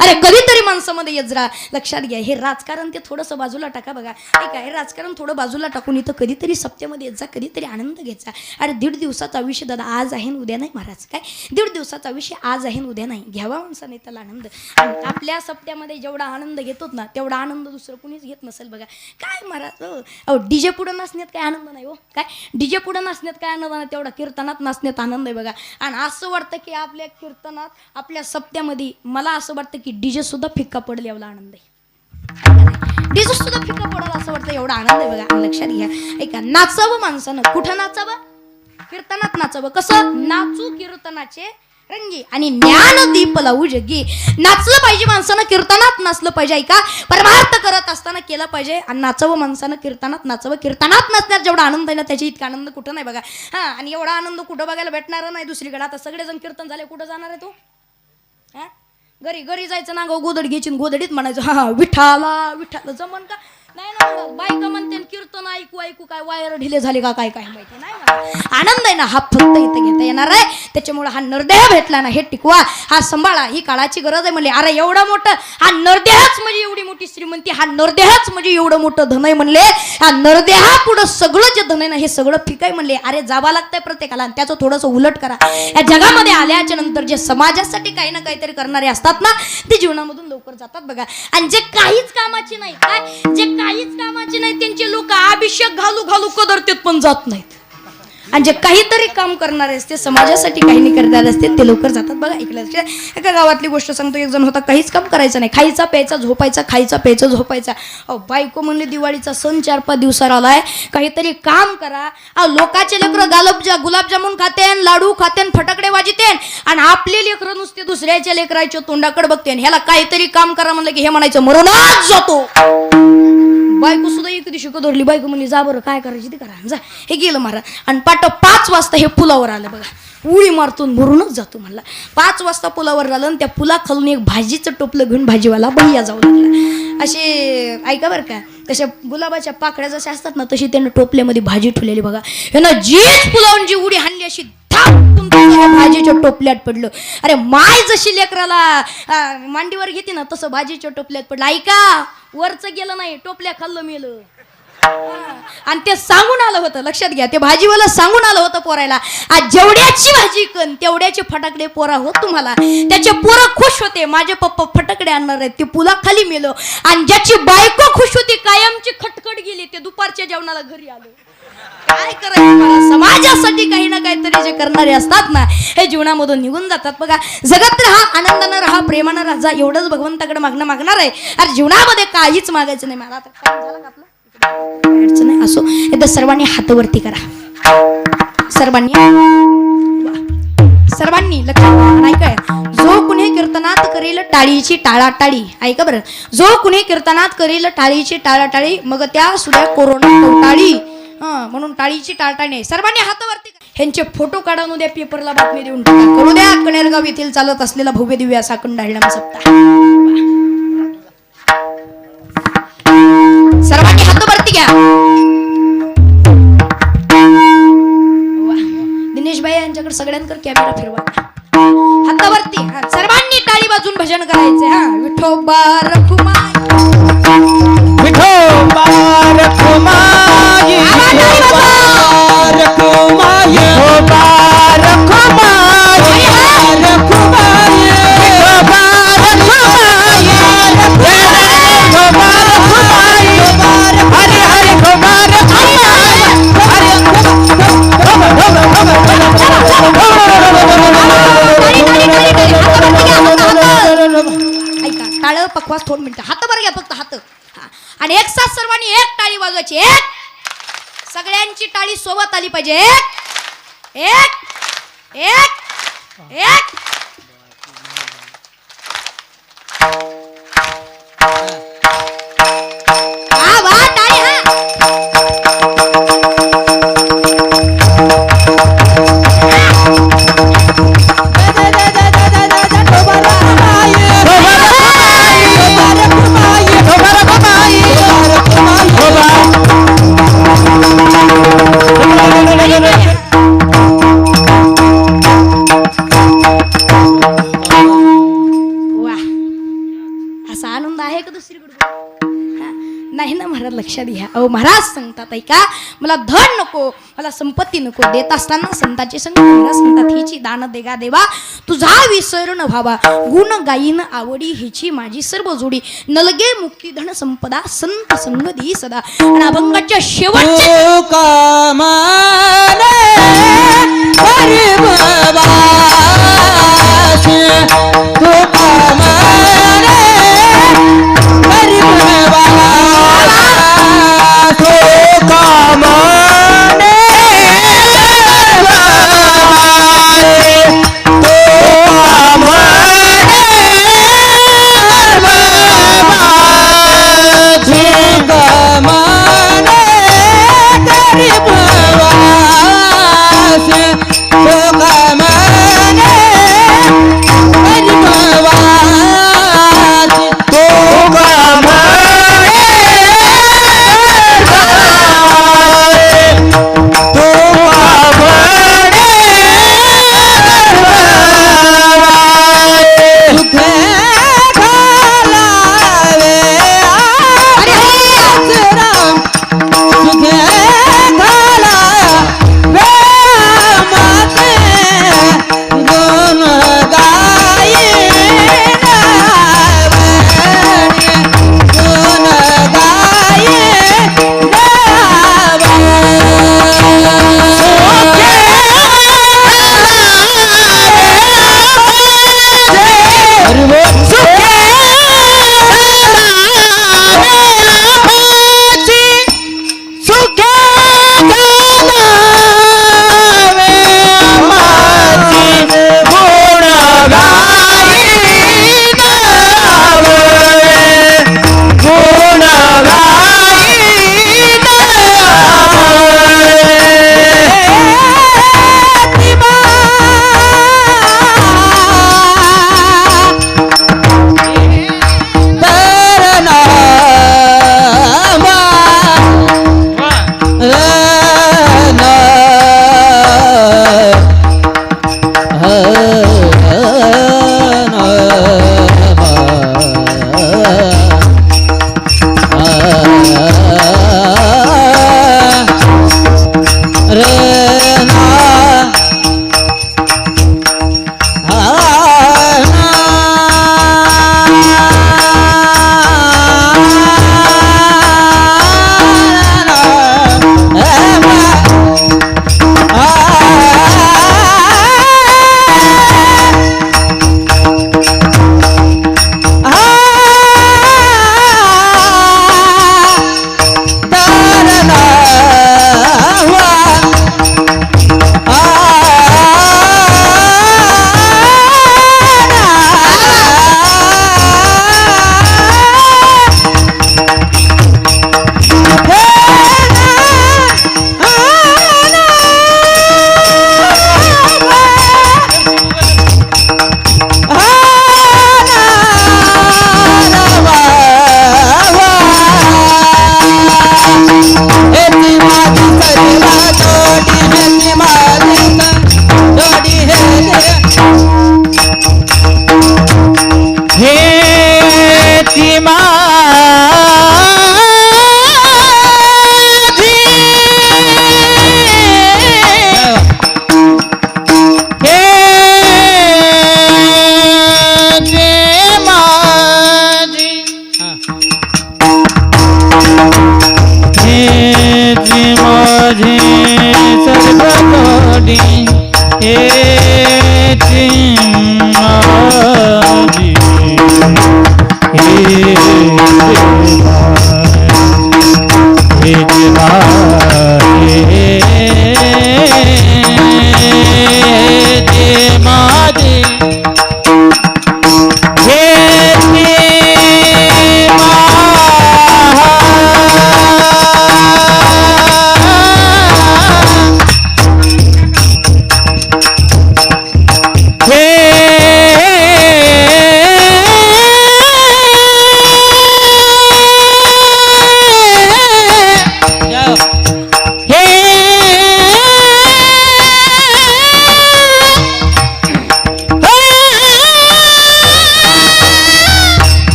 [SPEAKER 1] अरे कधीतरी माणसामध्ये येत जरा. लक्षात घ्या, हे राजकारण ते थोडंसं बाजूला टाका. बघा ठीक आहे, हे राजकारण थोडं बाजूला टाकून इथं कधीतरी सप्त्यामध्ये येत जा, कधीतरी आनंद घ्यायचा. अरे 1.5 दिवसाचा विषय दादा, आज आहे उद्या नाही महाराज. काय 1.5 दिवसाचा विषय, आज आहे उद्या नाही. घ्यावा माणसाने त्याला आनंद. आणि आपल्या सप्त्यामध्ये जेवढा आनंद घेतो ना, तेवढा आनंद दुसरं कुणीच घेत नसेल. बघा काय महाराज, अहो डीजे पुढं नाचण्यात काय आनंद नाही हो. काय डीजे पुढं नाचण्यात काय आनंद नाही, तेवढा कीर्तनात नाचण्यात आनंद आहे. बघा, आणि असं वाटतं की आपल्या कीर्तनात, आपल्या सप्त्यामध्ये मला असं वाटतं की डीजे सुद्धा फिक्का पडेल एवढा आनंद आहे. डीजे सुद्धा फिक्का पडेल असं वाटतं, एवढा आनंद आहे. बघा लक्षात घ्या, ऐका, नाचावं माणसानं. कुठं नाचावं? कीर्तनात नाचावं. कसं? नाचू कीर्तनाचे रंगी आणि ज्ञान दीप लावू जगी. नाचलं पाहिजे माणसानं, कीर्तनात नाचलं पाहिजे. ऐका, परमार्थ करत असताना केलं पाहिजे. आणि नाचावं माणसानं, कीर्तनात नाचावं. कीर्तनात नाचण्यात जेवढा आनंद आहे ना, त्याच्या इतका आनंद कुठं नाही. बघा हा, आणि एवढा आनंद कुठं बघायला भेटणार नाही दुसरीकडे. आता सगळेजण कीर्तन झाले, कुठं जाणार आहे तू? हा, घरी जायचं ना, गोदड घ्यायची, गोदडीत म्हणायचं हा विठाला विठाला. जमन का? नाही ना, बायका म्हणते कीर्तन ऐकू ऐकू काय वायर ढिले झाले का काय काय माहिती नाही ना. आनंद आहे ना, हा फक्त इथं घेता येणार आहे. त्याच्यामुळे हा नरदेह भेटला ना, हे टिकवा, हा सांभाळा, ही काळाची गरज आहे. म्हणले अरे एवढं मोठं, हा नरदेहच म्हणजे एवढी मोठी श्रीमंती, हा नरदेहच म्हणजे एवढं मोठं धन आहे. म्हणले हा नरदेहा पुढं सगळं जे धन आहे ना, हे सगळं फिक आहे. म्हणले अरे जावा लागतंय प्रत्येकाला, आणि त्याचं थोडंसं उलट करा. या जगामध्ये आल्याच्या नंतर जे समाजासाठी काही ना काहीतरी करणारे असतात ना, ते जीवनामधून लवकर जातात. बघा, आणि जे काहीच कामाची नाही, काय जे काहीच कामाचे नाही, त्यांचे लोक अभिषेक घालू घालू कदरतेत पण जात नाहीत. आणि जे काहीतरी काम करणारे असते, समाजासाठी काही नाही करणारे असते, ते लवकर जातात. बघा ऐकलं, एका गावातली गोष्ट सांगतो. एक जण होता, काहीच काम करायचं नाही, खायचा प्यायचा झोपायचा, खायचा प्यायचा झोपायचा. अहो बायको म्हणले दिवाळीचा सण 4-5 दिवसाला आलाय, काहीतरी काम करा. अहो लोकाचे लेकरं गुलाबजामुन खातेन, लाडू खातेन, फटाकडे वाजितेन, आणि आपले लेकरं नुसते दुसऱ्याच्या लेकराच्या तोंडाकडे बघतेन. ह्याला काहीतरी काम करा म्हणलं की हे म्हणायचं मरूनच जातो. बायको सुद्धा एक दिवशी कदरली. बायको म्हणली जा बरं, काय करायची ते करा, जा. हे गेलं मारा. आणि 5 वाजता हे पुलावर आलं. बघा, उडी मारतून भरूनच जातो म्हणला. 5 वाजता पुलावर झालं, आणि त्या पुलाखालून एक भाजीचं टोपलं घेऊन भाजीवाला भैया जाऊ लागला. असे ऐका बरं का, तशा गुलाबाच्या पाकळ्या जशा असतात ना, तशी त्यानं टोपल्यामध्ये भाजी ठेवलेली. बघा, ह्यानं जीच पुलावून जी उडी हाणली, अशी भाजीच्या टोपल्यात पडलं. अरे माय जशी लेकराला मांडीवर घेते ना, तसं भाजीच्या टोपल्यात पडलं. ऐका, वरच गेलं नाही, टोपल्या खाल्लं मेलं. आणि ते सांगून आलं होतं, लक्षात घ्या, ते भाजीवाला सांगून आलं होतं पोरायला, आज जेवढ्याची भाजी कन तेवढ्याचे फटाकडे पोरा होत तुम्हाला. त्याचे पोरं खुश होते, माझे पप्पा फटाकडे आणणार आहेत, ते पुला खाली मेलं. आणि ज्याची बायको खुश होती, कायमची खटखट गेली, ते दुपारच्या जेवणाला घरी आलो. काय करायचं मला, समाजासाठी काही ना काहीतरी जे करणारे असतात ना, हे जीवनामधून निघून जातात. बघा, जगत राहा, आनंदानं राहा, प्रेमानं राहा, एवढंच भगवंताकडे मागणार आहे. अरे जीवनामध्ये काहीच मागायचं नाही मला. आता काय झालं का आपलं अडचण नाही असो, एकदा सर्वांनी हातवरती करा. सर्वांनी लक्षात ऐकाय, जो कुणी कीर्तनात करेल टाळीची टाळाटाळी. ऐका बरं, जो कुणी कीर्तनात करेल टाळीची टाळाटाळी, मग त्या सुद्धा कोरोना टाळी. म्हणून टाळीची टाळटाळी नाही. सर्वांनी हातावरती. ह्यांचे फोटो काढून उद्या पेपरला बातमी देऊन टाका. करू द्या कणेरगाव येथील चालत असलेला भव्य दिव्य असा कंडाळणाम सप्ताह. सर्वांनी हातावरती घ्या. दिनेश भाई यांच्याकडे सगळ्यांकडे कॅमेरा फिरवा. हातावरती सर्वांनी टाळी वाजून भजन करायचे. हा, विठोबा रखुमाई,
[SPEAKER 2] विठोबा रखुमाई, विठोबा रखुमाई, विठोबा रखुमाई, रखुमाई, विठोबा रखुमाई, विठोबा रखुमाई, हरे हरे विठोबा रखुमाई,
[SPEAKER 1] ऐका, टाळ पकवास 2 मिनिटं. हात बरं घ्या, फक्त हात. आणि एक साथ सर्वांनी एक टाळी वाजवायची. एक, सगळ्यांची टाळी सोबत आली पाहिजे. एक एक एक. वा वा, टाळी. लक्षात घ्या. अहो महाराज सांगतात ऐका, मला धन नको, मला संपत्ती नको. देत असताना संतांचे संग महाराज सांगतात, हिची दान देगा देवा तुझा विसरण व्हावा. गुण गायीन आवडी हिची माझी सर्व जोडी. नलगे मुक्ती धन संपदा संत संग दी सदा. आणि अभंगाच्या शेवटचे
[SPEAKER 3] तू कामाने परिभवासी, तू कामाने परिभवासी, तू कामाने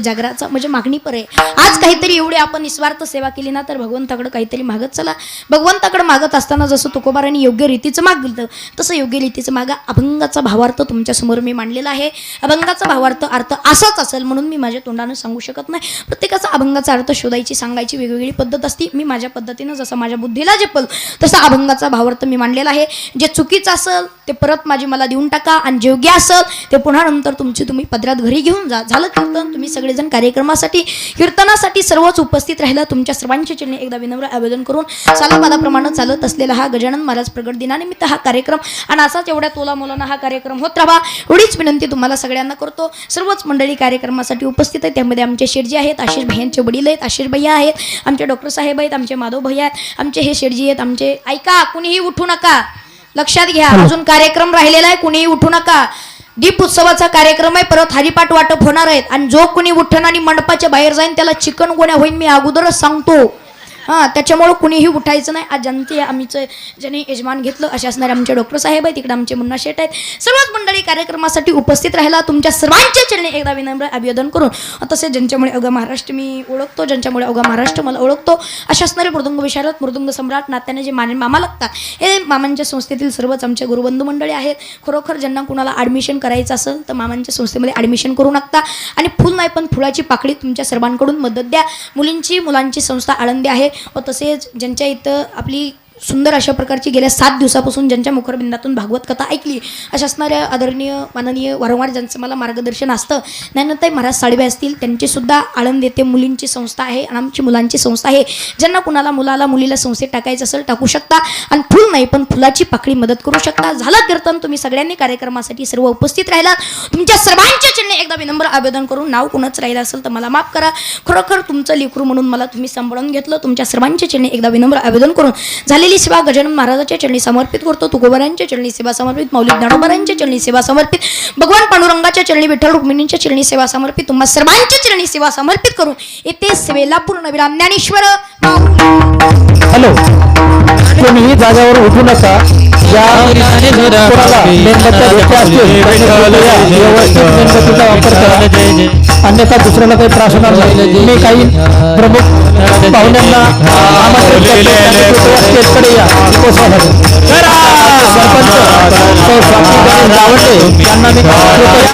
[SPEAKER 1] जागराचा म्हणजे मागणी पर आहे. आज काहीतरी एवढी आपण निस्वार्थ सेवा केली ना तर भगवंताकडे काहीतरी मागत चला. भगवंताकडे मागत असताना जसं तुकोबारांनी योग्य रीतीचं मागितलं तसं योग्य रीतीचं मागा. अभंगाचा भावार्थ तुमच्यासमोर मी मांडलेला आहे. अभंगाचा भावार्थ अर्थ असाच असेल म्हणून मी माझ्या तोंडानं सांगू शकत नाही. प्रत्येकाचा अभंगाचा अर्थ शोधायची सांगायची वेगवेगळी पद्धत असते. मी माझ्या पद्धतीनं जसं माझ्या बुद्धीला झेपल तसा अभंगाचा भावार्थ मी मांडलेला आहे. जे चुकीचं असेल ते परत माझी मला देऊन टाका आणि जे योग्य असेल ते पुन्हा नंतर तुम्ही पदरात घरी घेऊन जा. झालं कीर्तन. तुम्ही सगळेजण कार्यक्रमासाठी कीर्तनासाठी सर्वच उपस्थित राहिला. तुमच्या सर्वांच्या चरणी एकदा विनम्र आवेदन करून सालाबादाप्रमाणे चालत असलेला हा गजानन महाराज प्रगट दिनानिमित्त हा कार्यक्रम आणि असाच एवढ्या तोला मोलाना हा कार्यक्रम होत राहा एवढीच विनंती तुम्हाला सगळ्यांना करतो. सर्वच मंडळी कार्यक्रमासाठी उपस्थित आहेत. त्यामध्ये आमचे शेठजी आहेत, आशिष भैयांचे वडील आहेत, आशिष भैया आहेत, आमचे डॉक्टर साहेब आहेत, आमचे माधव भैया आहेत, आमचे हे शेठजी आहेत. आमचे ऐका, कुणीही उठू नका, लक्षात घ्या. अजून कार्यक्रम राहिलेला आहे, कुणीही उठू नका. दीप उत्सवाचा कार्यक्रम आहे. परत हरिपाठ वाटप होणार आहेत आणि जो कुणी उठण आणि मंडपाच्या बाहेर जाईन त्याला चिकन गोण्या होईन मी अगोदरच सांगतो. हां, त्याच्यामुळं कुणीही उठायचं नाही. आज जनते आमचं ज्यांनी यजमान घेतलं असे असणारे आमचे डॉक्टर साहेब आहेत, तिकडे आमचे मुन्ना शेठ आहेत. सर्वच मंडळी कार्यक्रमासाठी उपस्थित राहिला. तुमच्या सर्वांच्या चरणी एकदा विनम्र अभिवादन करून तसेच ज्यांच्यामुळे अवघा महाराष्ट्र मी ओळखतो, ज्यांच्यामुळे अवघा महाराष्ट्र मला ओळखतो अशा असणारे मृदुंग विशारद, मृदुंग सम्राट नात्याने जे मामा लागतात हे मामांच्या संस्थेतील सर्वच आमचे गुरुबंधू मंडळी आहेत. खरोखर ज्यांना कुणाला ॲडमिशन करायचं असेल तर मामांच्या संस्थेमध्ये ॲडमिशन करू नका. आणि फुल नाही पण फुलाची पाकळी तुमच्या सर्वांकडून मदत द्या. मुलांची संस्था आळंदी आहे व तसेच ज्यांच्या इथं आपली सुंदर अशा प्रकारची गेल्या 7 दिवसापासून ज्यांच्या मुखरबिंदातून भागवत कथा ऐकली अशा असणाऱ्या आदरणीय माननीय वारंवार ज्यांचं मला मार्गदर्शन असतं ज्ञानताई महाराज साळवे असतील, त्यांची सुद्धा आळंद येथे मुलींची संस्था आहे आणि आमची मुलांची संस्था आहे. ज्यांना कुणाला मुलीला संस्थेत टाकायचं असेल टाकू शकता आणि फुल नाही पण फुलाची पाकळी मदत करू शकता. झालं कीर्तन. तुम्ही सगळ्यांनी कार्यक्रमासाठी सर्व उपस्थित राहिलात. तुमच्या सर्वांच्या चिन्हे एकदा विनम्र आवेदन करून नाव कुणाच राहिलं असेल तर मला माफ करा. खरोखर तुमचं लेकरू म्हणून मला तुम्ही सांभाळून घेतलं. तुमच्या सर्वांच्या चिन्हे एकदा विनम्र आवेदन करून झालेली सेवा गजानन महाराजांच्या चरणी समर्पित करतो. तुकोबारांच्या चरणी सेवा समर्पित, मौलिक ज्ञानोबारांच्या चरणी सेवा समर्पित, भगवान पांडुरंगाच्या चरणी, विठ्ठल रुक्मिणींच्या चरणी सेवा समर्पित, तुम्हा सर्वांच्या चरणी सेवा समर्पित करून येथे सेवेला पूर्ण विराम. ज्ञानेश्वर
[SPEAKER 4] हॅलो, कोणीही जागेवर उठू नका. या कोणाला मेणबत्त्या भेटल्या असतील व्यवस्थित मेणबत्तीचा वापर करा, अन्यथा दुसऱ्याला काही त्रास होणार नाही. मी काही प्रमुख पाहुण्यांना आमंत्रित करतो. स्टेजकडे या. सरपंच स्वामी गणेश गावंडे यांना मी